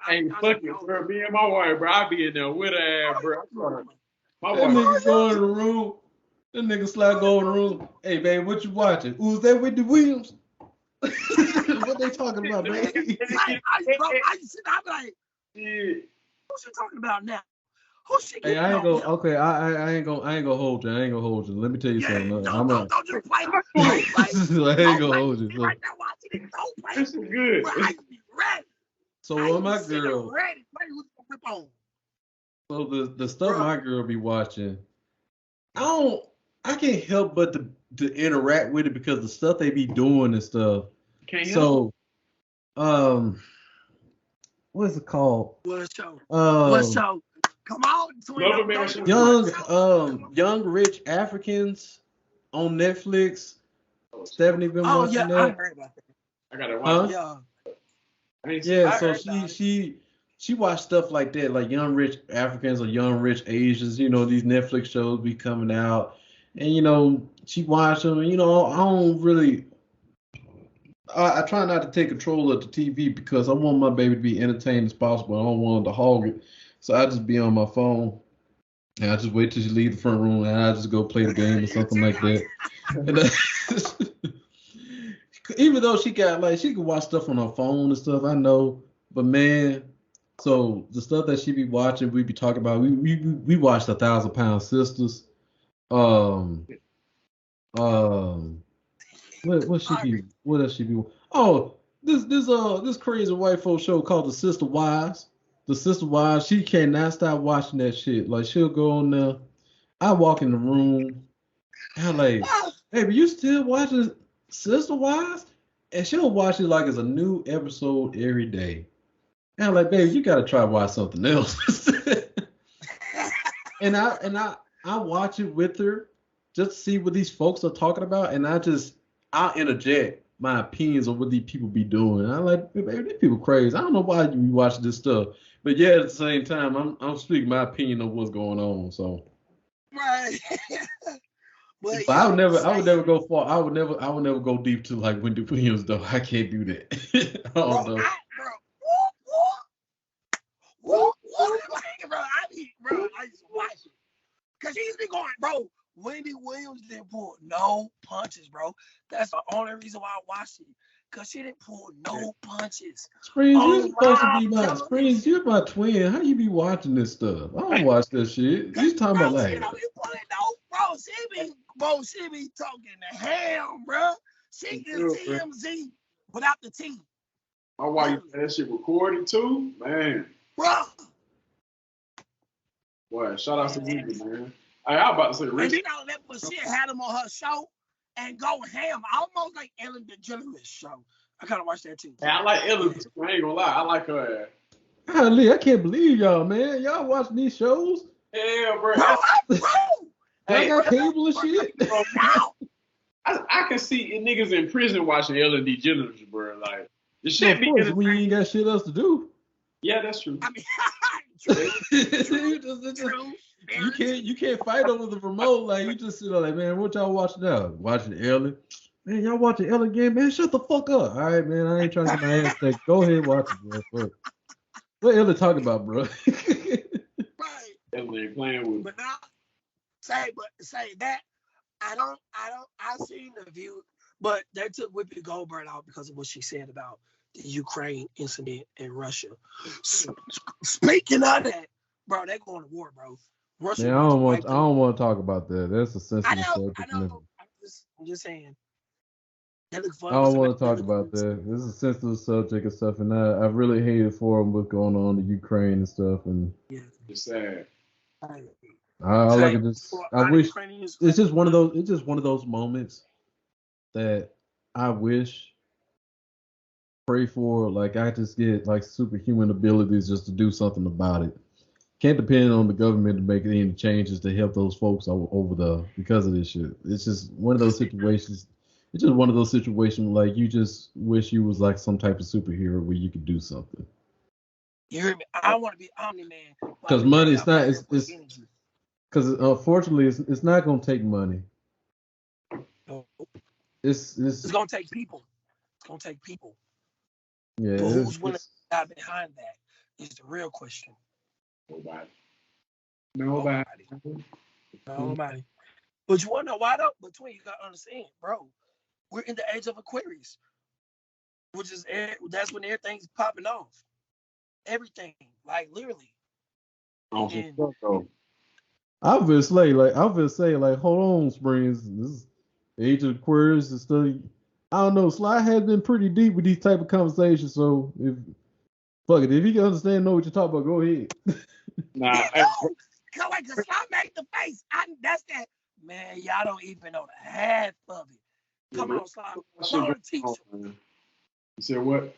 [SPEAKER 3] Ain't fucking, bro. Me and my wife, bro. I be in there with her ass, bro.
[SPEAKER 6] My nigga go in the room. That nigga Sly go in the room. Hey, babe, what you watching? Who's that Wendy Williams? What they talking about, man?
[SPEAKER 2] I used to sit down like, who's she talking about now? Who's she?
[SPEAKER 6] Hey, I ain't gonna. Okay, I ain't gonna hold you. I ain't gonna hold you. Let me tell you something.
[SPEAKER 2] Don't just play.
[SPEAKER 6] I ain't gonna hold you.
[SPEAKER 2] Right now, watching it. Don't play.
[SPEAKER 3] This is good.
[SPEAKER 2] I used to be ready.
[SPEAKER 6] So what my girl?
[SPEAKER 2] Ready. Who's gonna rip on?
[SPEAKER 6] So the stuff my girl be watching, I can't help but to interact with it because the stuff they be doing and stuff.
[SPEAKER 3] Can't help.
[SPEAKER 6] So, what is it called?
[SPEAKER 2] What show? Come on,
[SPEAKER 6] young rich Africans on Netflix. Stephanie been watching that.
[SPEAKER 2] I heard about that.
[SPEAKER 3] I gotta watch.
[SPEAKER 6] Yeah, so she watched stuff like that, like young rich Africans or young rich Asians. You know, these Netflix shows be coming out, and you know she watched them. And, you know, I don't really. I try not to take control of the TV because I want my baby to be entertained as possible. I don't want her to hog it, so I just be on my phone and I just wait till she leave the front room and I just go play the game or something like that. And, even though she can watch stuff on her phone and stuff, I know, but man, so the stuff that she be watching, we be talking about. We watched 1,000 Pound Sisters. What else she be? Oh, this crazy white folk show called The Sister Wives. The Sister Wives, she cannot stop watching that shit. Like she'll go on there. I walk in the room, and I'm like, baby, you still watching Sister Wives? And she'll watch it like it's a new episode every day. And I'm like, baby, you gotta try to watch something else. and I watch it with her just to see what these folks are talking about, and I'll interject my opinions on what these people be doing. I like, man, these people crazy. I don't know why you be watching this stuff, but yeah, at the same time, I'm speaking my opinion of what's going on. So,
[SPEAKER 2] Right. But
[SPEAKER 6] but
[SPEAKER 2] yeah,
[SPEAKER 6] I would never go far. I would never go deep to like Wendy Williams though. I can't do that. I
[SPEAKER 2] bro,
[SPEAKER 6] don't know.
[SPEAKER 2] Like, bro, I used to watch it. Cause he's been going, bro. Wendy Williams didn't pull no punches, bro. That's the only reason why I watched it. Cause she didn't pull no punches.
[SPEAKER 6] Springs, you're
[SPEAKER 2] Oh,
[SPEAKER 6] supposed to be my
[SPEAKER 2] wow,
[SPEAKER 6] Springs. You're my twin. How you be watching this stuff? I don't watch that shit. You talking about
[SPEAKER 2] bro, she
[SPEAKER 6] like?
[SPEAKER 2] don't be pulling no, she be talking the ham, bro. She is TMZ without the T.
[SPEAKER 3] Oh, why you had that shit recorded too? Man.
[SPEAKER 2] Bro.
[SPEAKER 3] Boy, shout out to Wendy, man. I'm about to say
[SPEAKER 2] And
[SPEAKER 3] Rich.
[SPEAKER 2] you know that but she had him on her show and go ham, almost like Ellen DeGeneres show. I kind of watched that too.
[SPEAKER 3] Hey, I like Ellen too. I ain't gonna lie. I like her.
[SPEAKER 6] Golly, I can't believe y'all, man. Y'all watching these shows?
[SPEAKER 3] Yeah, bro.
[SPEAKER 2] Bro,
[SPEAKER 3] Hey,
[SPEAKER 6] I got cable and shit.
[SPEAKER 3] bro, I can see niggas in prison watching Ellen DeGeneres, bro. Like, the shit
[SPEAKER 6] Of
[SPEAKER 3] be
[SPEAKER 6] course, we ain't got shit else to do.
[SPEAKER 3] Yeah, that's true.
[SPEAKER 2] I mean, true.
[SPEAKER 6] You can't fight over the remote. Like, you just sit there like, man, what y'all watching now? Watching Ellen? Man, y'all watching Ellen again? Man, shut the fuck up. All right, man, I ain't trying to get my ass taken. Go ahead and watch it, bro. Fuck. What Ellen talking about, bro?
[SPEAKER 2] Right.
[SPEAKER 3] Ellen ain't playing with.
[SPEAKER 2] But now, say that I seen the View, but they took Whoopi Goldberg out because of what she said about the Ukraine incident in Russia. Speaking of that, bro, they're going to war, bro. Russia.
[SPEAKER 6] Man, I don't want to talk about that. That's a sensitive subject.
[SPEAKER 2] I know. I'm just saying. They look fun.
[SPEAKER 6] I don't want to talk about that. This is a sensitive subject and stuff, and I really hate it for them what's going on in Ukraine and stuff. And
[SPEAKER 2] yeah,
[SPEAKER 3] it's sad.
[SPEAKER 6] I like it. I wish it's just one of those. It's just one of those moments that I wish, pray for. Like I just get like superhuman abilities just to do something about it. Can't depend on the government to make any changes to help those folks because of this shit. It's just one of those situations. It's just one of those situations like you just wish you was like some type of superhero where you could do something.
[SPEAKER 2] You hear me? I want to be Omni-Man.
[SPEAKER 6] Because money, it's not. It's because unfortunately, it's not gonna take money. It's
[SPEAKER 2] gonna take people. It's gonna take people.
[SPEAKER 6] Yeah.
[SPEAKER 2] But who's willing to die behind that is the real question. Nobody. But you wanna know why though? But twin, you gotta understand, bro. We're in the age of Aquarius, which is that's when everything's popping off. Everything, like literally.
[SPEAKER 6] I've been say, hold on, Springs. This is the age of Aquarius and stuff. I don't know. Sly has been pretty deep with these type of conversations. So if you can understand, know what you're talking about, go ahead.
[SPEAKER 2] Nah, cause Sly made the face. That's that. Man, y'all don't even know the half of it. Come on, Sly. Go on and teach you.
[SPEAKER 3] You said what?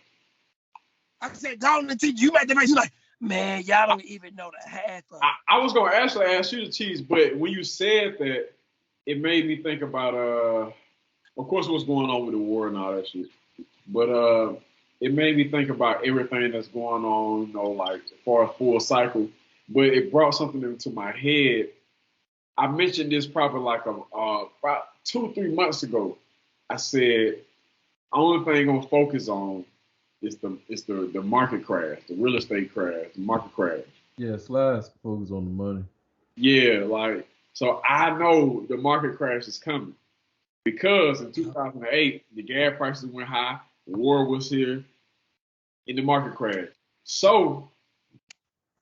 [SPEAKER 2] I said, go on and teach you. You made the face. You like, man, y'all don't even know the half of it.
[SPEAKER 3] I was gonna actually ask you to teach, but when you said that, it made me think about of course, what's going on with the war and all that shit. But it made me think about everything that's going on, like as far as full cycle. But it brought something into my head. I mentioned this probably like about 2-3 months ago. I said, only thing I'm gonna focus on is the market crash, the real estate crash, the market crash.
[SPEAKER 6] Yeah, Slide's focus on the money.
[SPEAKER 3] Yeah, so I know the market crash is coming because in 2008 the gas prices went high, the war was here, and the market crashed. So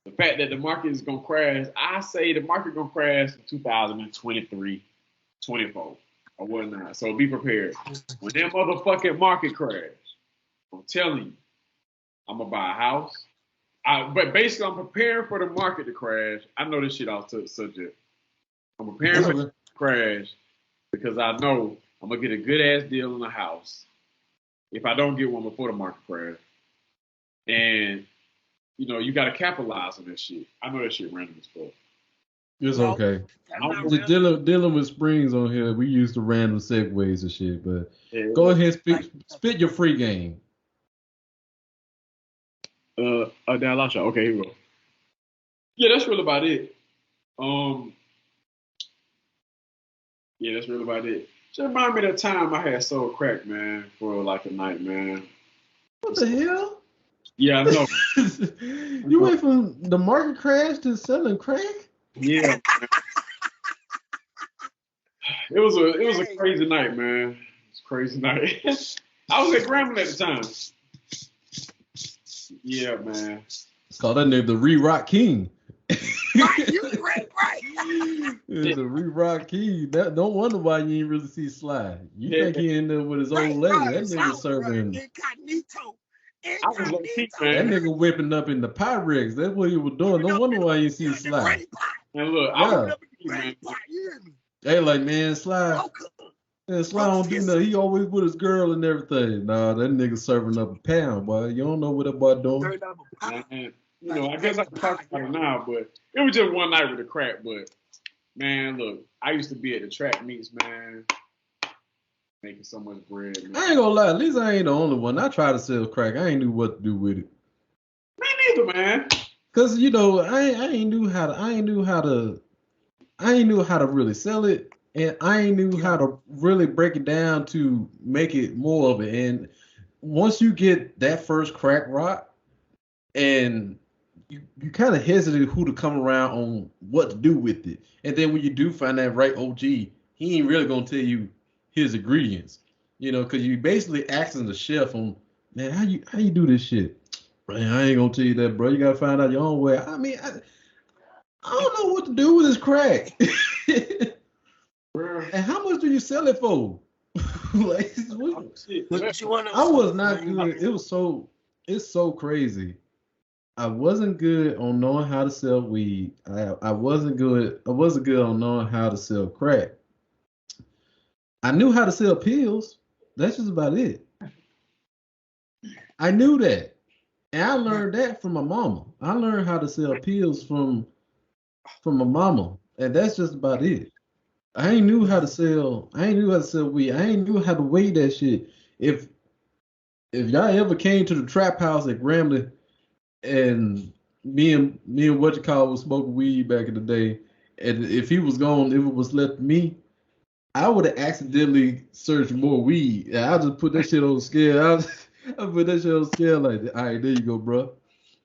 [SPEAKER 3] the fact that the market is gonna crash, I say the market gonna crash in 2023, 24, or whatnot. So be prepared. When that motherfucking market crash, I'm telling you, I'm gonna buy a house. But basically, I'm preparing for the market to crash. I know this shit off subject. I'm preparing for it to crash because I know I'm gonna get a good ass deal on a house if I don't get one before the market crash. And you gotta capitalize on this shit. I know that shit random as fuck.
[SPEAKER 6] It's
[SPEAKER 2] No,
[SPEAKER 6] okay.
[SPEAKER 2] that's
[SPEAKER 3] I'm
[SPEAKER 2] not
[SPEAKER 3] just
[SPEAKER 2] real.
[SPEAKER 6] Dealing with Springs on here, we used to random segues and shit. But
[SPEAKER 3] yeah,
[SPEAKER 6] go ahead,
[SPEAKER 2] Like,
[SPEAKER 6] spit your free game.
[SPEAKER 3] did I lost you? Okay, here we go. Yeah, that's really about it. Um, yeah, that's really about it. Just remind me of that time I had sold crack, man, for like a night, man.
[SPEAKER 6] What the hell?
[SPEAKER 3] Yeah, I know.
[SPEAKER 6] You went from the market crash to selling crack?
[SPEAKER 3] Yeah, it was a crazy night, man. It was a crazy night. I was at Grambling at the time. Yeah, man.
[SPEAKER 6] Call that nigga the Re-Rock King.
[SPEAKER 2] right, you right.
[SPEAKER 6] It's the Re-Rock King. That don't wonder why you ain't really see Sly. You
[SPEAKER 3] Yeah.
[SPEAKER 6] think he ended up with his old lady? That nigga serving.
[SPEAKER 2] Incognito.
[SPEAKER 3] I was low key,
[SPEAKER 6] That
[SPEAKER 3] man.
[SPEAKER 6] nigga whipping up in the Pyrex. That's what he was doing. No wonder why you ain't see Sly.
[SPEAKER 3] And look, I
[SPEAKER 6] Yeah.
[SPEAKER 3] was low key, man.
[SPEAKER 6] They like, man, Sly. Man, Sly don't do nothing. He always with his girl and everything. Nah, that nigga serving up a pound, boy. You don't know what that boy doing.
[SPEAKER 3] And, you know, I guess I can talk about it now, but it was just one night with the crack. But man, look, I used to be at the track meets, man, making so much bread. Man.
[SPEAKER 6] I ain't gonna lie, at least I ain't the only one. I tried to sell crack. I ain't knew what to do with it.
[SPEAKER 3] Me neither, man.
[SPEAKER 6] Cause you know, I ain't knew how to really sell it, and I ain't knew how to really break it down to make it more of it. And once you get that first crack rock, and you kind of hesitate who to come around on what to do with it. And then when you do find that right OG, he ain't really gonna tell you his ingredients, you know, because you basically asking the chef on, man, how you do this shit. Man, I ain't gonna tell you that, bro. You gotta find out your own way. I mean, I don't know what to do with this crack. And how much do you sell it for? Like, I was not good. It's so crazy. I wasn't good on knowing how to sell weed. I wasn't good on knowing how to sell crack. I knew how to sell pills. That's just about it. I knew that. And I learned that from my mama. I learned how to sell pills from my mama. And that's just about it. I ain't knew how to sell weed. I ain't knew how to weigh that shit. If y'all ever came to the trap house at Grambling, and me and what you call was smoking weed back in the day, and if he was gone, if it was left to me, I would have accidentally searched more weed. And I just put that shit on the scale. I put that shit on the scale like, all right, there you go, bro.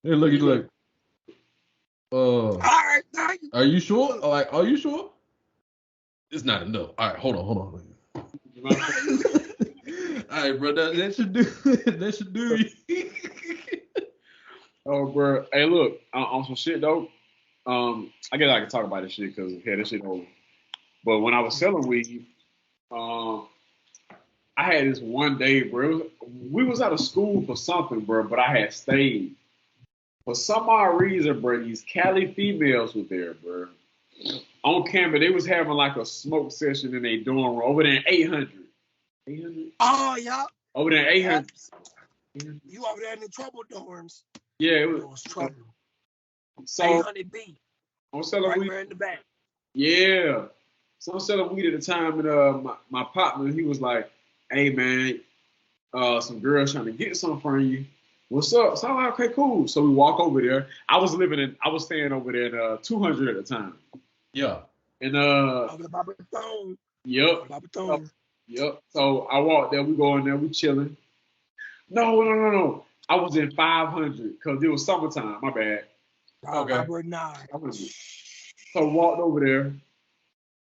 [SPEAKER 6] And look, he's like,
[SPEAKER 2] All right, thank you.
[SPEAKER 6] are you sure? Like, are you sure? It's not enough. All right, hold on. All right, bro, that should do that should do you.
[SPEAKER 3] Oh, bro. Hey, look, on some shit though. I guess I can talk about this shit because this shit over. But when I was selling weed, I had this one day, bro. We was out of school for something, bro, but I had stayed. For some odd reason, bro, these Cali females were there, bro. On camera, they was having like a smoke session in their dorm room over there in 800. 800?
[SPEAKER 2] Oh, yeah.
[SPEAKER 3] Over there in 800.
[SPEAKER 2] You over there in the trouble dorms.
[SPEAKER 3] Yeah, it
[SPEAKER 2] It was trouble.
[SPEAKER 3] So
[SPEAKER 2] 800B.
[SPEAKER 3] I'm selling
[SPEAKER 2] Right
[SPEAKER 3] weed.
[SPEAKER 2] there in the back.
[SPEAKER 3] Yeah. So I'm selling weed at the time, and my partner, he was like, "Hey man, some girls trying to get something from you. What's up?" So I'm like, "Okay, cool." So we walk over there. I was staying over there in 200 at the time.
[SPEAKER 6] Yeah.
[SPEAKER 3] And
[SPEAKER 2] Over the Bobby Thone.
[SPEAKER 3] yep.
[SPEAKER 2] Bobby Thone.
[SPEAKER 3] Yep. So I walked there. We go in there. We chilling. No. I was in 500 because it was summertime. My bad.
[SPEAKER 6] Okay.
[SPEAKER 2] Robert 9.
[SPEAKER 3] So walked over there,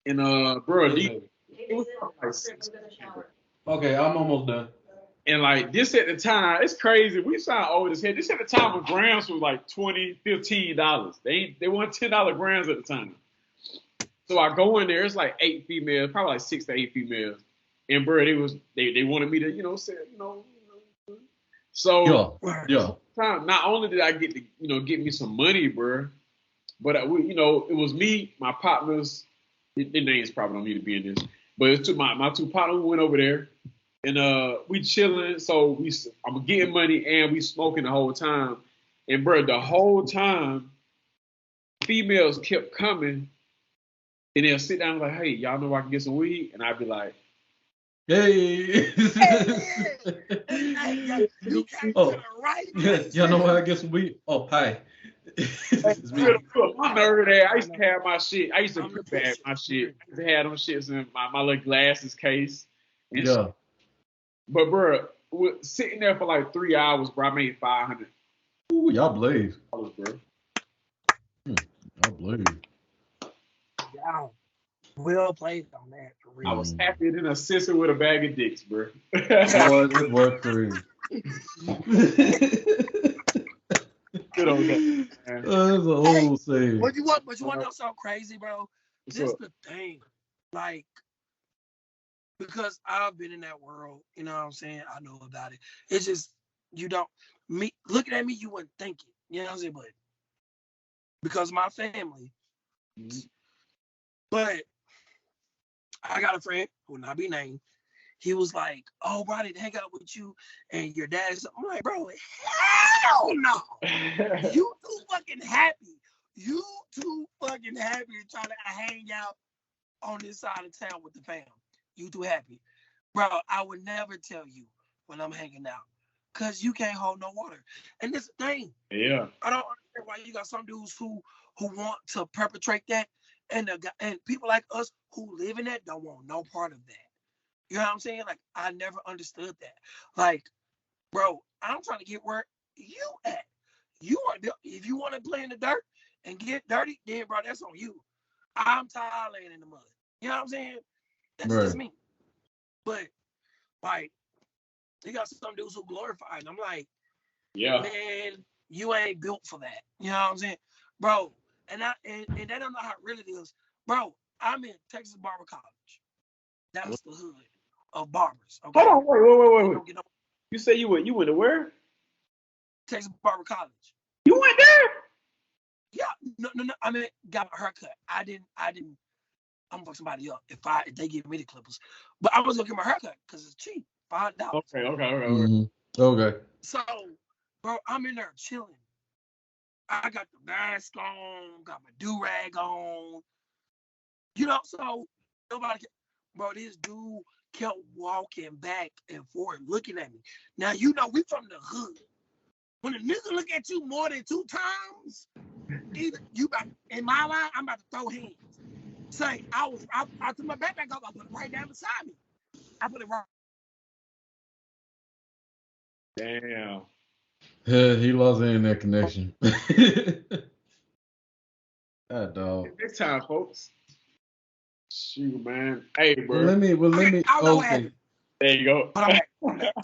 [SPEAKER 3] and bro, it was like 6.
[SPEAKER 6] Okay, I'm almost done.
[SPEAKER 3] And like this at the time, it's crazy. We sound old as hell. This at the time when grams was like $20, $15. They weren't $10 grams at the time. So I go in there, it's like 8 females, probably like 6 to 8 females. And bro, they wanted me to, say, So
[SPEAKER 6] yeah.
[SPEAKER 3] Not only did I get to, get me some money, bro, but it was me, my partners. Their names probably don't need to be in this, but it's my two partners who went over there, and we chilling. So I'm getting money and we smoking the whole time. And bro, the whole time, females kept coming And they'll sit down and like, hey, y'all know where I can get some weed? And I'd be like,
[SPEAKER 6] Hey.
[SPEAKER 2] You came
[SPEAKER 6] Oh,
[SPEAKER 2] to the right
[SPEAKER 6] yeah,
[SPEAKER 2] place.
[SPEAKER 6] y'all know where I get some weed? Oh, pie. It's me.
[SPEAKER 3] I'm nerd there. I used to have my shit. I used to
[SPEAKER 2] I'm the
[SPEAKER 3] bag
[SPEAKER 2] pusher.
[SPEAKER 3] my shit. I used to have them shits in my little glasses case. And
[SPEAKER 6] Yeah.
[SPEAKER 3] shit. But bro, sitting there for like 3 hours, bro, I made $500,
[SPEAKER 6] Ooh, y'all blaze.
[SPEAKER 3] bro.
[SPEAKER 6] Y'all blaze.
[SPEAKER 2] Wow. Well played on that for real.
[SPEAKER 3] I was happier than a sister with a bag of dicks, bro.
[SPEAKER 6] Boy, it was crazy.
[SPEAKER 3] Good old that, man.
[SPEAKER 6] That's an old saying.
[SPEAKER 2] But you want to know something crazy, bro?
[SPEAKER 3] What's
[SPEAKER 2] This
[SPEAKER 3] up?
[SPEAKER 2] the thing. Like, because I've been in that world, you know what I'm saying? I know about it. It's just, you don't, me looking at me, you wouldn't think it. You know what I'm saying? But because of my family. But I got a friend who will not be named. He was like, oh, bro, I didn't hang out with you and your dad. I'm like, bro, hell no. You too fucking happy. You too fucking happy to try to hang out on this side of town with the fam. You too happy. Bro, I would never tell you when I'm hanging out. Because you can't hold no water. And this thing.
[SPEAKER 3] Yeah.
[SPEAKER 2] I don't understand why you got some dudes who want to perpetrate that. And people like us who live in that don't want no part of that. You know what I'm saying? Like, I never understood that. Like, bro, I'm trying to get where you at. You are, if you want to play in the dirt and get dirty, then, bro, that's on you. I'm tired of laying in the mud. You know what I'm saying? That's just me. But, like, you got some dudes who glorify it. And I'm like,
[SPEAKER 3] yeah,
[SPEAKER 2] man, you ain't built for that. You know what I'm saying? Bro, and they don't know how it really is. Bro, I'm in Texas Barber College. That's the hood of barbers. Okay?
[SPEAKER 3] Hold on, wait. You say you went to where?
[SPEAKER 2] Texas Barber College.
[SPEAKER 3] You went there?
[SPEAKER 2] Yeah, no. I mean, got my haircut. I didn't. I'm gonna fuck somebody up if they give me the clippers. But I was gonna get my haircut because it's cheap, $5.
[SPEAKER 3] Okay.
[SPEAKER 6] Mm-hmm. Okay.
[SPEAKER 2] So, bro, I'm in there chilling. I got the mask on, got my do-rag on. You know, so nobody can, bro, this dude kept walking back and forth looking at me. Now, you know, we from the hood. When a nigga look at you more than 2 times, either you about, in my mind, I'm about to throw hands. Say, I took my backpack off, I put it right down beside me. I put it right.
[SPEAKER 3] Damn.
[SPEAKER 6] Yeah, he lost internet connection. God, dog.
[SPEAKER 3] Next time, folks. Shoot, man. Hey, bro.
[SPEAKER 6] Let me. Okay.
[SPEAKER 3] There you go.
[SPEAKER 2] But I'm back.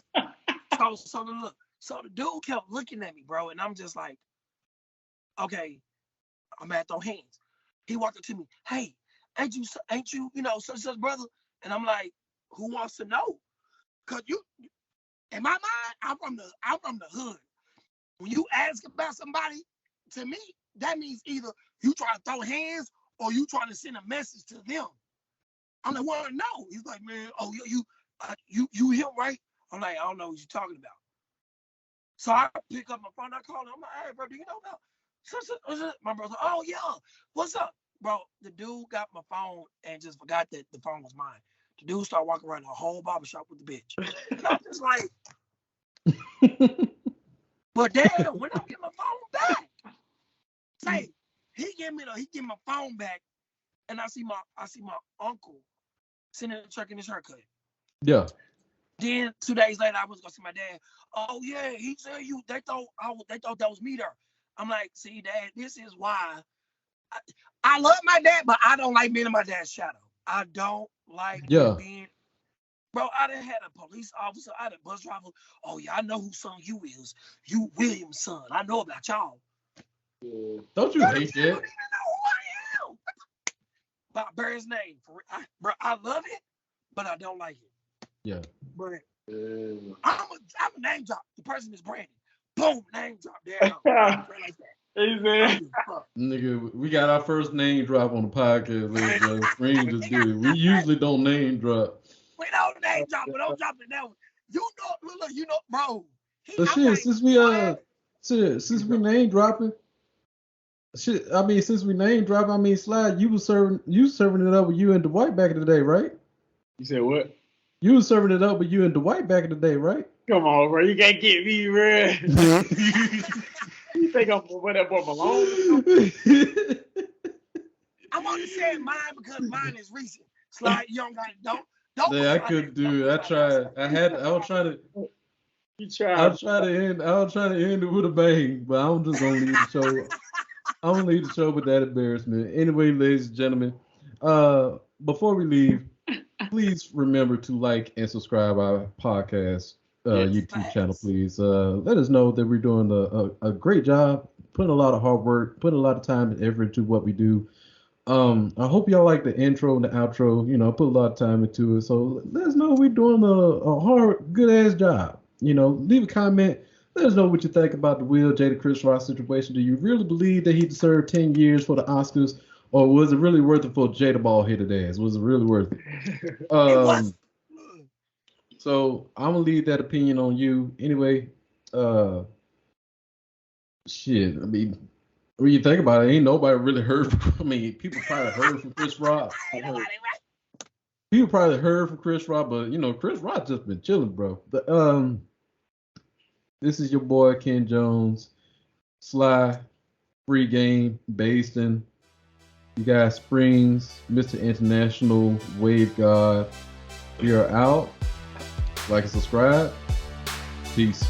[SPEAKER 2] So the dude kept looking at me, bro, and I'm just like, okay, I'm at throw hands. He walked up to me, hey, ain't you, you know, such brother? And I'm like, who wants to know? Cause you, in my mind, I'm from the hood. When you ask about somebody, to me, that means either you trying to throw hands or you trying to send a message to them. I'm like, well, no. He's like, man, oh, you him, right? I'm like, I don't know what you're talking about. So I pick up my phone, I call him. I'm like, hey, bro, do you know about? My brother, oh yeah, what's up, bro? The dude got my phone and just forgot that the phone was mine. The dude started walking around the whole barbershop with the bitch. And I'm just like, but damn, when I get my phone back, say he give me my phone back, and I see my uncle sitting in the truck in his haircut.
[SPEAKER 6] Yeah.
[SPEAKER 2] Then 2 days later, I was gonna see my dad. Oh yeah, he said they thought that was me there. I'm like, see, Dad, this is why I love my dad, but I don't like being in my dad's shadow. I don't like being. Bro, I done had a police officer, I had a bus driver. Oh yeah, I know whose son you is. You William's son. I know about y'all.
[SPEAKER 6] Don't you hate that?
[SPEAKER 2] You don't even know who I am. But I bear his name. Bro, I love it, but I don't like it.
[SPEAKER 6] Yeah.
[SPEAKER 2] But I'm a name drop. The person is Brandon. Boom, name drop. There I go. Like that.
[SPEAKER 6] Nigga, we got our first name drop on the podcast. Spring just did it. We usually don't name drop.
[SPEAKER 2] We don't name drop, but don't drop it now. You know, look, you know, bro.
[SPEAKER 6] But shit, since we name dropping, Shit, I mean, since we name drop, I mean, Slide, you serving it up with you and Dwight back in the day, right?
[SPEAKER 3] You said what?
[SPEAKER 6] You was serving it up with you and Dwight back in the day, right?
[SPEAKER 3] Come on, bro. You can't get me, bro. You think I'm where that boy belongs?
[SPEAKER 2] I'm only saying mine because mine is recent. Slide, you don't.
[SPEAKER 6] Yeah, I couldn't do it. I tried. I was trying to.
[SPEAKER 3] You tried.
[SPEAKER 6] I was trying to end it with a bang, but I'm just gonna leave the show. I'm gonna leave the show with that embarrassment. Anyway, ladies and gentlemen, before we leave, please remember to like and subscribe our podcast YouTube channel, please. Let us know that we're doing a great job, putting a lot of hard work, putting a lot of time and effort into what we do. I hope y'all like the intro and the outro. You know, I put a lot of time into it. So let us know we're doing a hard, good ass job. You know, leave a comment. Let us know what you think about the Will Jada Chris Rock situation. Do you really believe that he deserved 10 years for the Oscars? Or was it really worth it for Jada ball headed ass? Was it really worth it? So I'm gonna leave that opinion on you. Anyway, shit. I mean, when you think about it, ain't nobody really heard from, I mean, people probably heard from Chris Rock. People probably heard from Chris Rock, but you know, Chris Rock just been chilling, bro. But this is your boy Ken Jones, Sly, Free Game, Baston. You guys, Springs, Mr. International, Wave God. We are out. Like and subscribe. Peace.